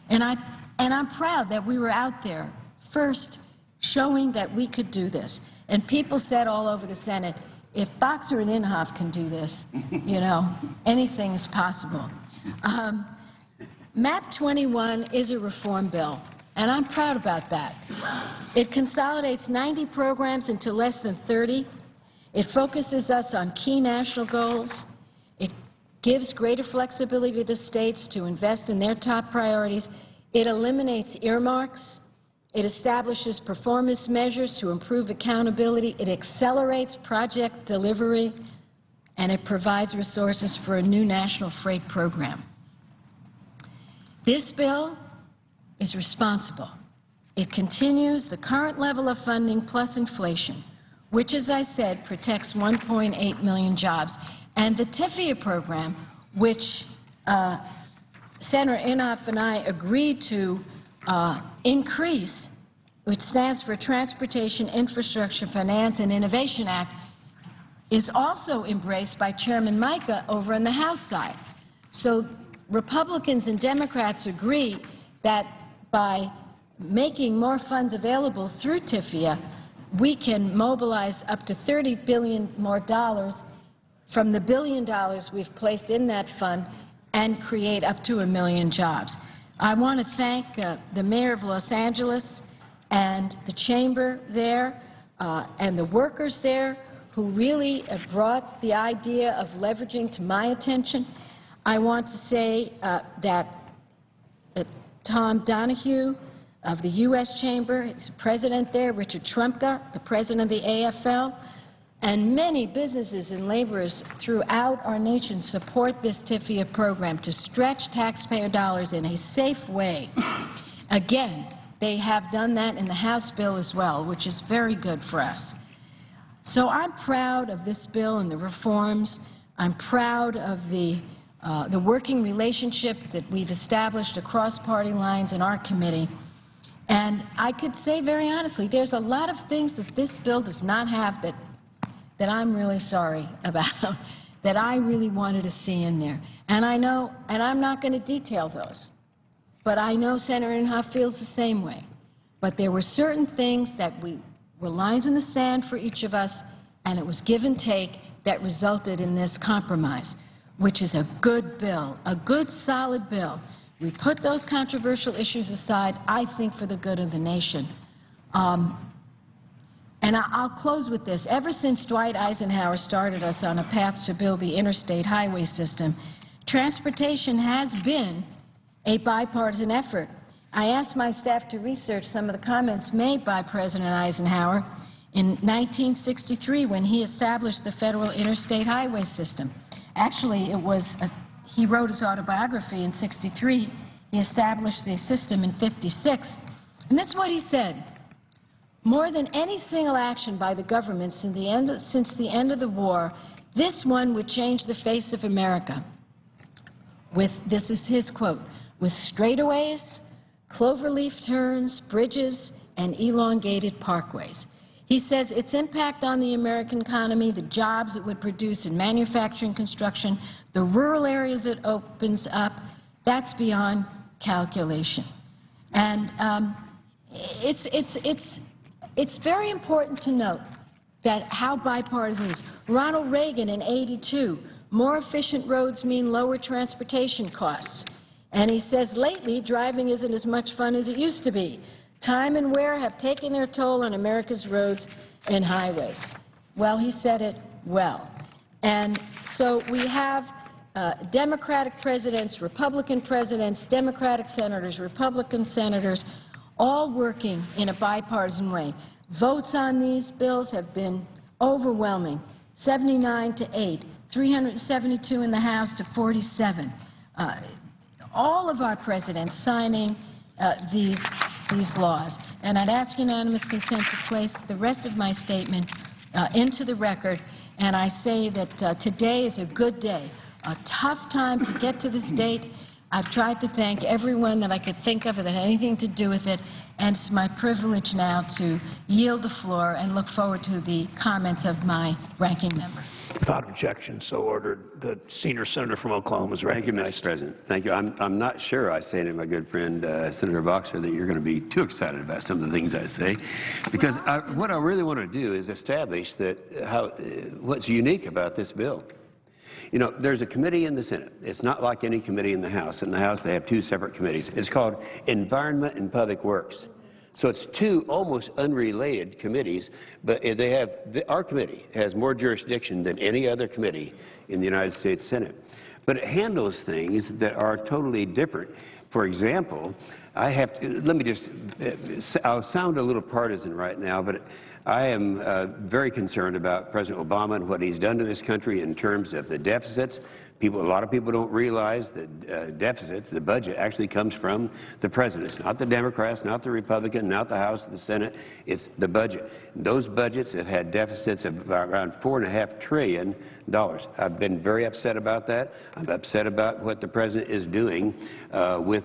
And I'm proud that we were out there first showing that we could do this. And people said all over the Senate, if Boxer and Inhofe can do this, anything is possible. MAP 21 is a reform bill, and I'm proud about that. It consolidates 90 programs into less than 30. It focuses us on key national goals. It gives greater flexibility to the states to invest in their top priorities. It eliminates earmarks. It establishes performance measures to improve accountability. It accelerates project delivery, and it provides resources for a new national freight program. This bill is responsible. It continues the current level of funding plus inflation, which, as I said, protects 1.8 million jobs. And the TIFIA program, which Senator Inhofe and I agreed to increase, which stands for Transportation Infrastructure Finance and Innovation Act, is also embraced by Chairman Mica over on the House side. So Republicans and Democrats agree that by making more funds available through TIFIA, we can mobilize up to $30 billion more from the $1 billion we've placed in that fund and create up to 1 million jobs. I want to thank the Mayor of Los Angeles and the Chamber there and the workers there who really brought the idea of leveraging to my attention. I want to say that Tom Donahue of the U.S. Chamber, his president there, Richard Trumka, the president of the AFL, and many businesses and laborers throughout our nation support this TIFIA program to stretch taxpayer dollars in a safe way. Again, they have done that in the House bill as well, which is very good for us. So I'm proud of this bill and the reforms. I'm proud of the working relationship that we've established across party lines in our committee. And I could say very honestly, there's a lot of things that this bill does not have that I'm really sorry about, that I really wanted to see in there. And I know, and I'm not going to detail those, but I know Senator Inhofe feels the same way. But there were certain things that were lines in the sand for each of us, and it was give and take that resulted in this compromise, which is a good bill, a good, solid bill. We put those controversial issues aside, I think, for the good of the nation. And I'll close with this. Ever since Dwight Eisenhower started us on a path to build the interstate highway system, transportation has been a bipartisan effort. I asked my staff to research some of the comments made by President Eisenhower in 1963 when he established the Federal Interstate Highway System. Actually, he wrote his autobiography in 63. He established the system in 56. And that's what he said. More than any single action by the government since the end of the war, this one would change the face of America. This is his quote, with straightaways, cloverleaf turns, bridges, and elongated parkways. He says its impact on the American economy, the jobs it would produce in manufacturing, construction, the rural areas it opens up, that's beyond calculation. And it's very important to note that how bipartisan it is. Ronald Reagan in '82, more efficient roads mean lower transportation costs. And he says lately driving isn't as much fun as it used to be. Time and wear have taken their toll on America's roads and highways. Well, he said it well. And so we have Democratic presidents, Republican presidents, Democratic senators, Republican senators, all working in a bipartisan way. Votes on these bills have been overwhelming, 79 to 8, 372 in the House to 47. All of our presidents signing these laws. And I'd ask unanimous consent to place the rest of my statement into the record. And I say that today is a good day, a tough time to get to this date. I've tried to thank everyone that I could think of that had anything to do with it, and it's my privilege now to yield the floor and look forward to the comments of my ranking member. Without objection, so ordered. The senior senator from Oklahoma is recognized. Thank you, Mr. President. Thank you. I'm not sure I say to my good friend Senator Boxer that you're going to be too excited about some of the things I say, because what I really want to do is establish that what's unique about this bill. You know, there's a committee in the Senate. It's not like any committee in the House. In the House, they have two separate committees. It's called Environment and Public Works. So it's two almost unrelated committees, but our committee has more jurisdiction than any other committee in the United States Senate. But it handles things that are totally different For example, I have to, let me just, I'll sound a little partisan right now, but I am very concerned about President Obama and what he's done to this country in terms of the deficits. A lot of people don't realize that deficits, the budget, actually comes from the president. It's not the Democrats, not the Republicans, not the House, the Senate. It's the budget. Those budgets have had deficits of around $4.5 trillion. I've been very upset about that. I'm upset about what the president is doing with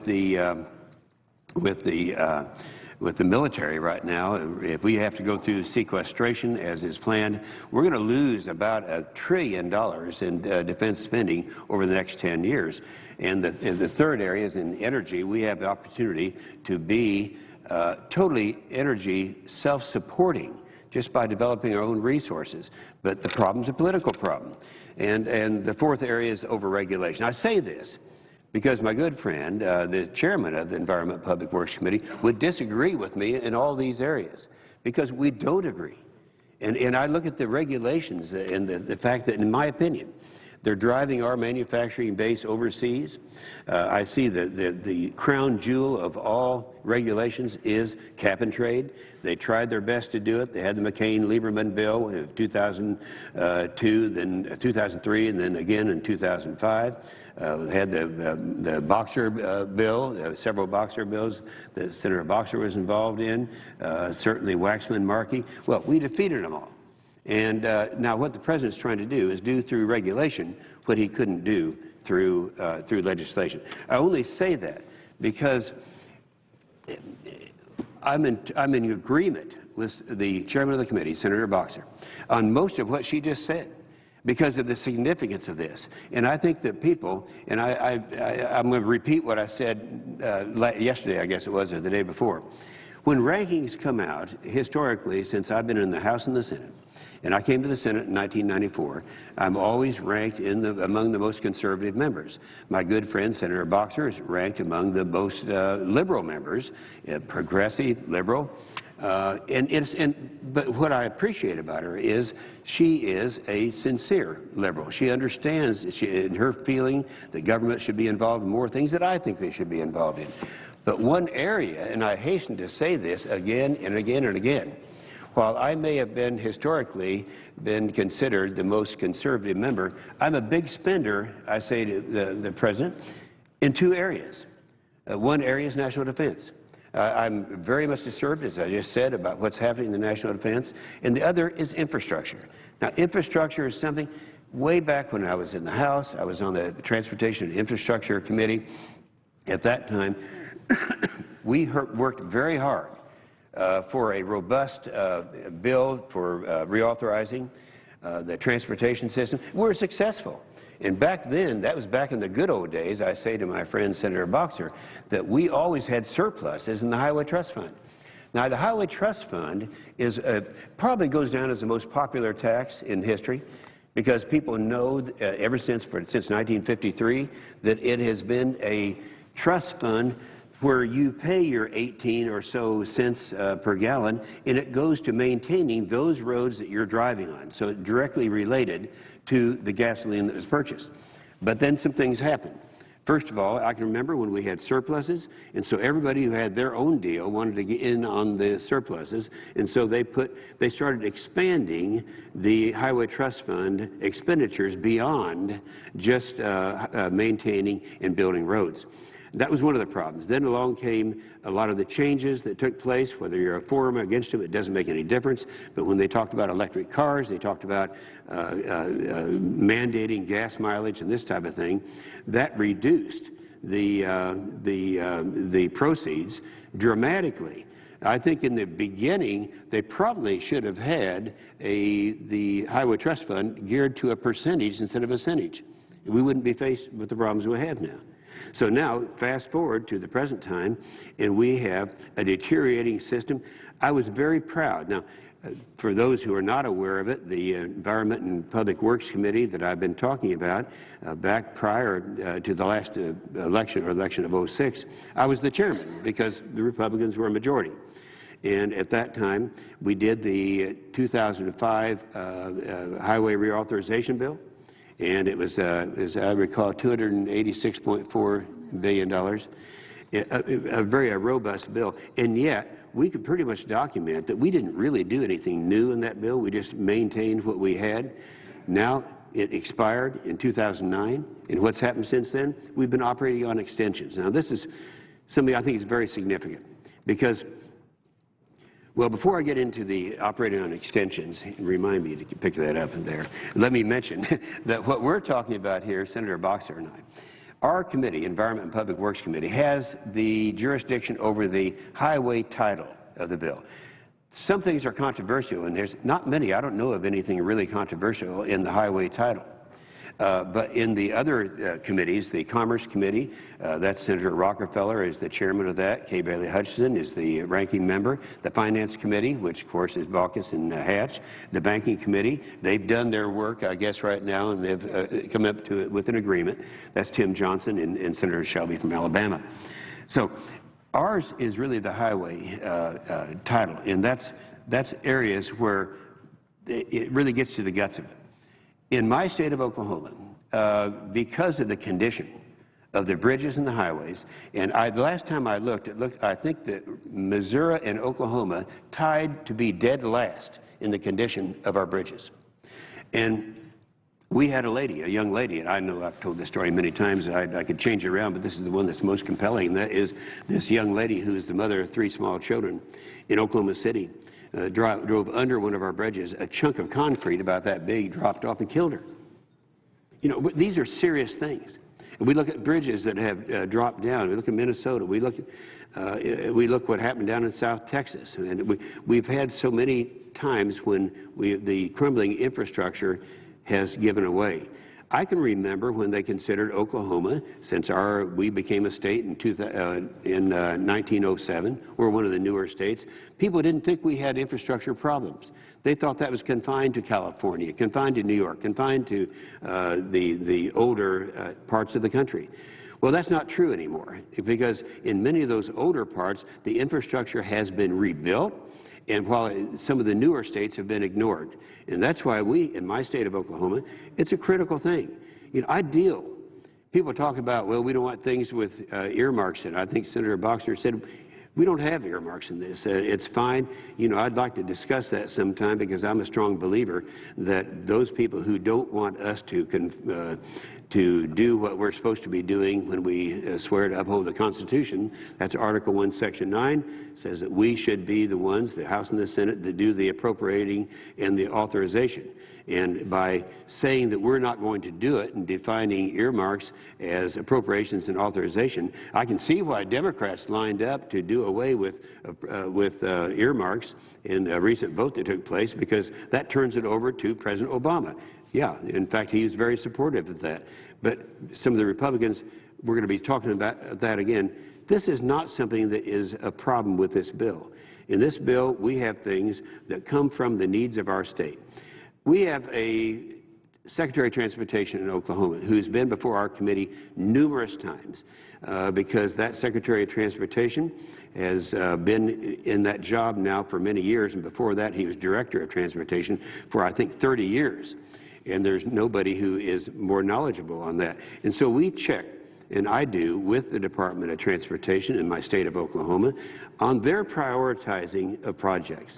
the military right now. If we have to go through sequestration as is planned, we're going to lose about $1 trillion in defense spending over the next 10 years. And the third area is in energy. We have the opportunity to be totally energy self-supporting just by developing our own resources. But the problem's a political problem. And the fourth area is overregulation. I say this because my good friend, the chairman of the Environment Public Works Committee, would disagree with me in all these areas because we don't agree. And I look at the regulations and the fact that, in my opinion, they're driving our manufacturing base overseas. I see the crown jewel of all regulations is cap and trade. They tried their best to do it. They had the McCain-Lieberman bill in 2002, then 2003, and then again in 2005. They had the Boxer bill, several Boxer bills that Senator Boxer was involved in, certainly Waxman, Markey. Well, we defeated them all. And now what the president's trying to do is do through regulation what he couldn't do through legislation. I only say that because I'm in agreement with the chairman of the committee, Senator Boxer, on most of what she just said because of the significance of this. And I think that people, and I'm going to repeat what I said yesterday, I guess it was, or the day before. When rankings come out, historically, since I've been in the House and the Senate, and I came to the Senate in 1994, I'm always ranked among the most conservative members. My good friend, Senator Boxer, is ranked among the most liberal members, progressive, liberal. But what I appreciate about her is she is a sincere liberal. She understands in her feeling that government should be involved in more things that I think they should be involved in. But one area, and I hasten to say this again and again and again, while I may have been historically considered the most conservative member, I'm a big spender, I say to the president, in two areas. One area is national defense. I'm very much disturbed, as I just said, about what's happening in the national defense, and the other is infrastructure. Now, infrastructure is something, way back when I was in the House, I was on the Transportation and Infrastructure Committee. At that time, we worked very hard for a robust bill for reauthorizing the transportation system. We were successful. And back then, that was back in the good old days, I say to my friend Senator Boxer, that we always had surpluses in the Highway Trust Fund. Now, the Highway Trust Fund is probably goes down as the most popular tax in history because people know ever since 1953 that it has been a trust fund where you pay your 18 or so cents per gallon, and it goes to maintaining those roads that you're driving on. So it's directly related to the gasoline that was purchased. But then some things happened. First of all, I can remember when we had surpluses, and so everybody who had their own deal wanted to get in on the surpluses, and so they started expanding the Highway Trust Fund expenditures beyond just maintaining and building roads. That was one of the problems. Then along came a lot of the changes that took place. Whether you're for them or against them, it doesn't make any difference. But when they talked about electric cars, they talked about mandating gas mileage and this type of thing. That reduced the proceeds dramatically. I think in the beginning, they probably should have had the Highway Trust Fund geared to a percentage instead of a centage. We wouldn't be faced with the problems we have now. So now, fast forward to the present time, and we have a deteriorating system. I was very proud. Now, for those who are not aware of it, the Environment and Public Works Committee that I've been talking about, back prior to the last election of '06, I was the chairman because the Republicans were a majority. And at that time, we did the 2005 Highway Reauthorization Bill. And it was, as I recall, $286.4 billion. a very robust bill, and yet we could pretty much document that we didn't really do anything new in that bill. We just maintained what we had. Now it expired in 2009, and what's happened since then? We've been operating on extensions. Now this is something I think is very significant because, well, before I get into the operating on extensions, remind me to pick that up in there. Let me mention that what we're talking about here, Senator Boxer and I, our committee, Environment and Public Works Committee, has the jurisdiction over the highway title of the bill. Some things are controversial, and there's not many. I don't know of anything really controversial in the highway title. But in the other committees, the Commerce Committee, that's Senator Rockefeller is the chairman of that. Kay Bailey Hutchison is the ranking member. The Finance Committee, which, of course, is Baucus and Hatch. The Banking Committee, they've done their work, I guess, right now, and they've come up to it with an agreement. That's Tim Johnson and Senator Shelby from Alabama. So ours is really the highway title, and that's areas where it really gets to the guts of it. In my state of Oklahoma, because of the condition of the bridges and the highways, and the last time I looked, I think that Missouri and Oklahoma tied to be dead last in the condition of our bridges. And we had a lady, a young lady, and I know I've told this story many times, I could change it around, but this is the one that's most compelling, and that is this young lady who is the mother of 3 small children in Oklahoma City. Drove under one of our bridges. A chunk of concrete about that big dropped off and killed her. You know, these are serious things. And we look at bridges that have dropped down. We look at Minnesota. We look what happened down in South Texas. And we've had so many times when the crumbling infrastructure has given away. I can remember when they considered Oklahoma, since we became a state in 1907, we're one of the newer states, people didn't think we had infrastructure problems. They thought that was confined to California, confined to New York, confined to the older parts of the country. Well, that's not true anymore, because in many of those older parts, the infrastructure has been rebuilt, and while some of the newer states have been ignored. And that's why we, in my state of Oklahoma, it's a critical thing. You know, people talk about, well, we don't want things with earmarks in it. I think Senator Boxer said, we don't have earmarks in this. It's fine. You know, I'd like to discuss that sometime because I'm a strong believer that those people who don't want us to do what we're supposed to be doing when we swear to uphold the Constitution, that's Article 1, Section 9, says that we should be the ones, the House and the Senate, that do the appropriating and the authorization. And by saying that we're not going to do it and defining earmarks as appropriations and authorization, I can see why Democrats lined up to do away with earmarks in a recent vote that took place, because that turns it over to President Obama. Yeah, in fact, he was very supportive of that. But some of the Republicans, we're going to be talking about that again. This is not something that is a problem with this bill. In this bill, we have things that come from the needs of our state. We have a Secretary of Transportation in Oklahoma who's been before our committee numerous times because that Secretary of Transportation has been in that job now for many years, and before that he was Director of Transportation for, I think, 30 years. And there's nobody who is more knowledgeable on that. And so we check, and I do, with the Department of Transportation in my state of Oklahoma on their prioritizing of projects.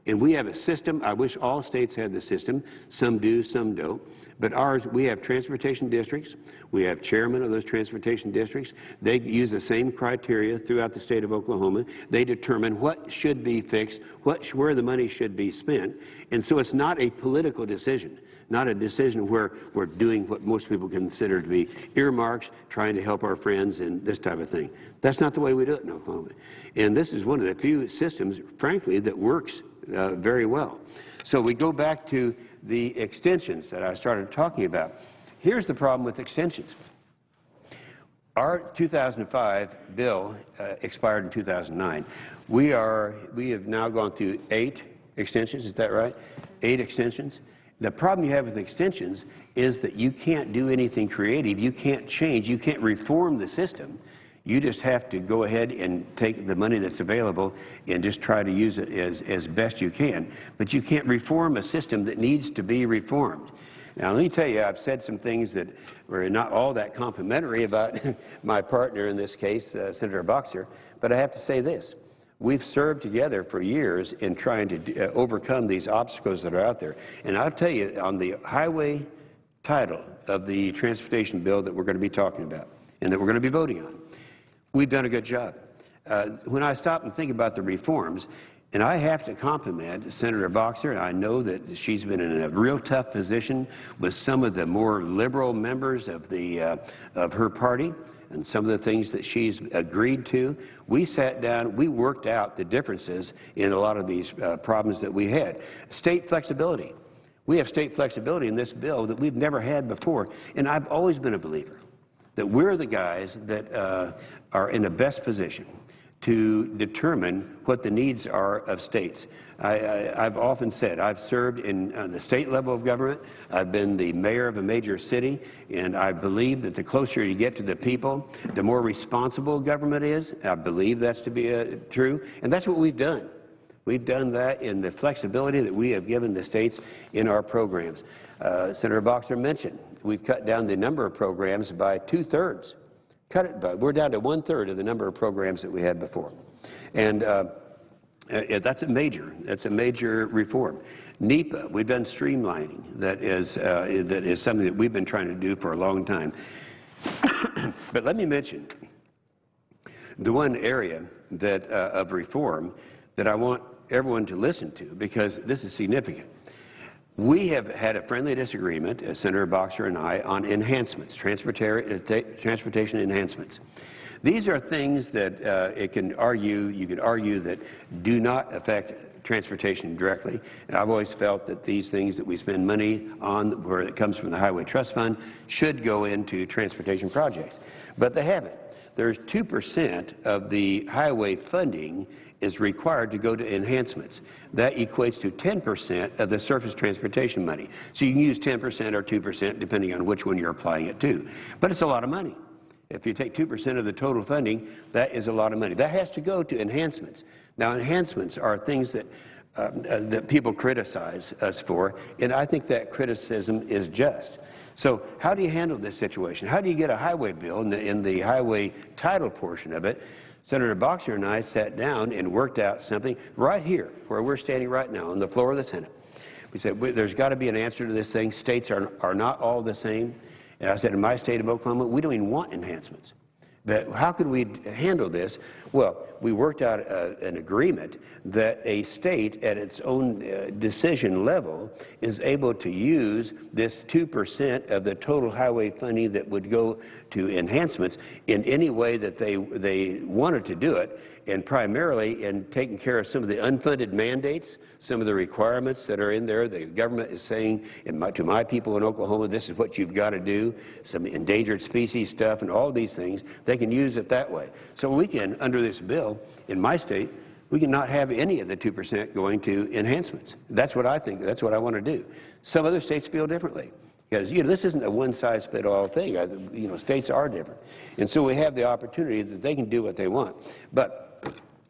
And we have a system. I wish all states had the system. Some do, some don't. But ours, we have transportation districts. We have chairmen of those transportation districts. They use the same criteria throughout the state of Oklahoma. They determine what should be fixed, where the money should be spent. And so it's not a political decision, not a decision where we're doing what most people consider to be earmarks, trying to help our friends and this type of thing. That's not the way we do it in Oklahoma. And this is one of the few systems, frankly, that works very well. So we go back to the extensions that I started talking about. Here's the problem with extensions. Our 2005 bill expired in 2009. We have now gone through 8 extensions, is that right? 8 extensions. The problem you have with extensions is that you can't do anything creative. You can't change. You can't reform the system. You just have to go ahead and take the money that's available and just try to use it as best you can. But you can't reform a system that needs to be reformed. Now, let me tell you, I've said some things that were not all that complimentary about my partner in this case, Senator Boxer, but I have to say this. We've served together for years in trying to overcome these obstacles that are out there. And I'll tell you, on the highway title of the transportation bill that we're going to be talking about and that we're going to be voting on, we've done a good job. When I stop and think about the reforms, and I have to compliment Senator Boxer, and I know that she's been in a real tough position with some of the more liberal members of her party and some of the things that she's agreed to. We sat down, we worked out the differences in a lot of these problems that we had. State flexibility. We have state flexibility in this bill that we've never had before, and I've always been a believer that we're the guys that are in the best position to determine what the needs are of states. I've often said I've served in the state level of government. I've been the mayor of a major city, and I believe that the closer you get to the people, the more responsible government is. I believe that's to be true, and that's what we've done. We've done that in the flexibility that we have given the states in our programs. Senator Boxer mentioned we've cut down the number of programs by 2/3. We're down to 1/3 of the number of programs that we had before. And that's a major reform. NEPA, we've done streamlining. That is something that we've been trying to do for a long time. But let me mention the one area of reform that I want everyone to listen to, because this is significant. We have had a friendly disagreement, Senator Boxer and I, on enhancements, transportation enhancements. These are things that you can argue that do not affect transportation directly. And I've always felt that these things that we spend money on, where it comes from the Highway Trust Fund, should go into transportation projects. But they haven't. There's 2% of the highway funding is required to go to enhancements. That equates to 10% of the surface transportation money. So you can use 10% or 2% depending on which one you're applying it to. But it's a lot of money. If you take 2% of the total funding, that is a lot of money. That has to go to enhancements. Now, enhancements are things that people criticize us for, and I think that criticism is just. So how do you handle this situation? How do you get a highway bill in the highway title portion of it? Senator Boxer and I sat down and worked out something right here, where we're standing right now, on the floor of the Senate. We said, there's got to be an answer to this thing. States are not all the same. And I said, in my state of Oklahoma, we don't even want enhancements. But how could we handle this? Well, we worked out an agreement that a state at its own decision level is able to use this 2% of the total highway funding that would go to enhancements in any way that they wanted to do it, and primarily in taking care of some of the unfunded mandates, some of the requirements that are in there. The government is saying to my people in Oklahoma, this is what you've got to do, some endangered species stuff and all these things. They can use it that way. So we can, under this bill, in my state, we can not have any of the 2% going to enhancements. That's what I think. That's what I want to do. Some other states feel differently. Because, this isn't a one-size-fits-all thing. States are different. And so we have the opportunity that they can do what they want. But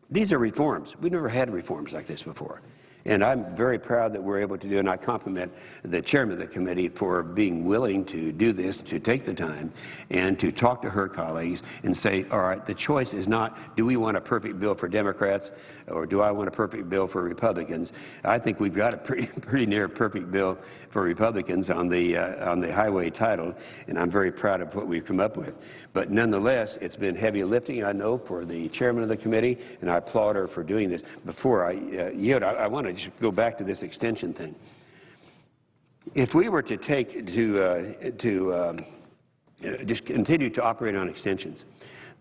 these are reforms. We've never had reforms like this before. And I'm very proud that we're able to do it, and I compliment the chairman of the committee for being willing to do this, to take the time and to talk to her colleagues and say, all right, the choice is not, do we want a perfect bill for Democrats or do I want a perfect bill for Republicans? I think we've got a pretty near perfect bill for Republicans on the highway title, and I'm very proud of what we've come up with. But nonetheless, it's been heavy lifting, I know, for the chairman of the committee, and I applaud her for doing this. Before I yield, I want to just go back to this extension thing. If we were to just continue to operate on extensions,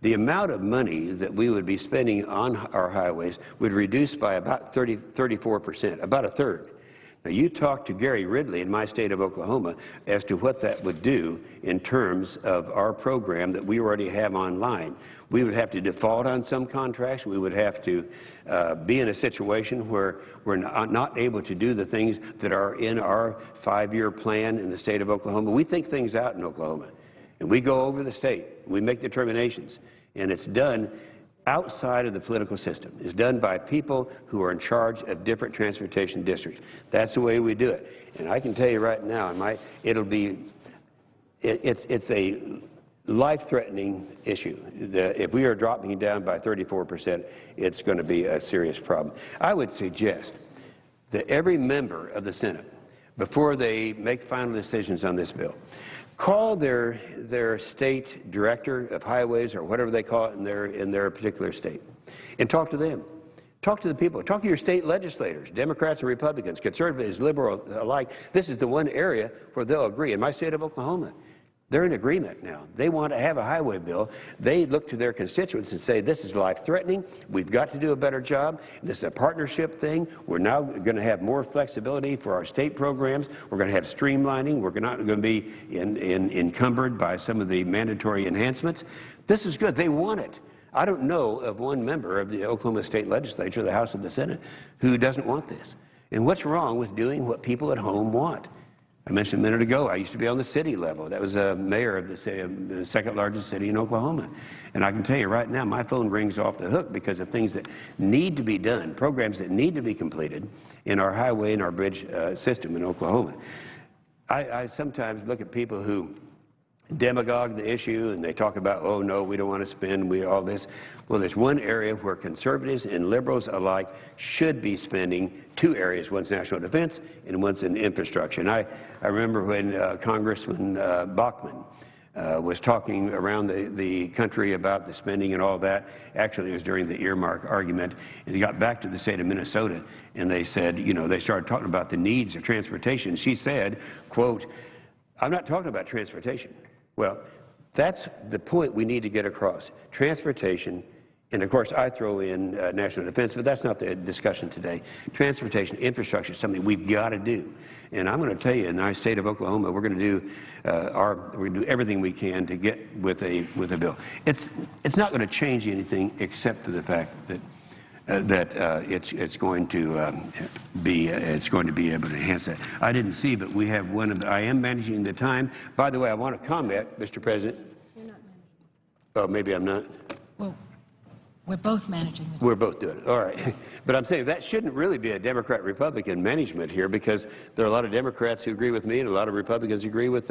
the amount of money that we would be spending on our highways would reduce by about 34%, about a third. Now, you talk to Gary Ridley in my state of Oklahoma as to what that would do in terms of our program that we already have online. We would have to default on some contracts. We would have to be in a situation where we're not able to do the things that are in our 5-year plan in the state of Oklahoma. We think things out in Oklahoma, and we go over the state. We make determinations, and it's done outside of the political system. It's done by people who are in charge of different transportation districts. That's the way we do it. And I can tell you right now, it's a life-threatening issue. If we are dropping down by 34%, it's going to be a serious problem. I would suggest that every member of the Senate, before they make final decisions on this bill, call their state director of highways or whatever they call it in their particular state and talk to them. Talk to the people. Talk to your state legislators, Democrats and Republicans, conservatives, liberals alike. This is the one area where they'll agree. In my state of Oklahoma, they're in agreement now. They want to have a highway bill. They look to their constituents and say, this is life-threatening. We've got to do a better job. This is a partnership thing. We're now going to have more flexibility for our state programs. We're going to have streamlining. We're not going to be encumbered by some of the mandatory enhancements. This is good. They want it. I don't know of one member of the Oklahoma State Legislature, the House of the Senate, who doesn't want this. And what's wrong with doing what people at home want? I mentioned a minute ago, I used to be on the city level. That was a mayor of the city, the second largest city in Oklahoma. And I can tell you right now, my phone rings off the hook because of things that need to be done, programs that need to be completed in our highway and our bridge system in Oklahoma. I sometimes look at people who demagogue the issue and they talk about, oh no, we don't want to spend all this. Well, there's one area where conservatives and liberals alike should be spending, two areas. One's national defense and one's in infrastructure. And I remember when Congressman Bachmann was talking around the country about the spending and all that. Actually, it was during the earmark argument. And he got back to the state of Minnesota and they said, you know, they started talking about the needs of transportation. She said, quote, I'm not talking about transportation. Well, that's the point we need to get across. Transportation, and of course I throw in national defense, but that's not the discussion today. Transportation, infrastructure is something we've got to do. And I'm going to tell you, in our state of Oklahoma, we're going to do everything we can to get with a bill. It's not going to change anything except for the fact that it's going to be able to enhance that. I didn't see, but we have one. I am managing the time. By the way, I want to comment, Mr. President. You're not managing. Oh, maybe I'm not. Well, we're both managing. We're both doing it. All right. But I'm saying that shouldn't really be a Democrat-Republican management here because there are a lot of Democrats who agree with me and a lot of Republicans who agree with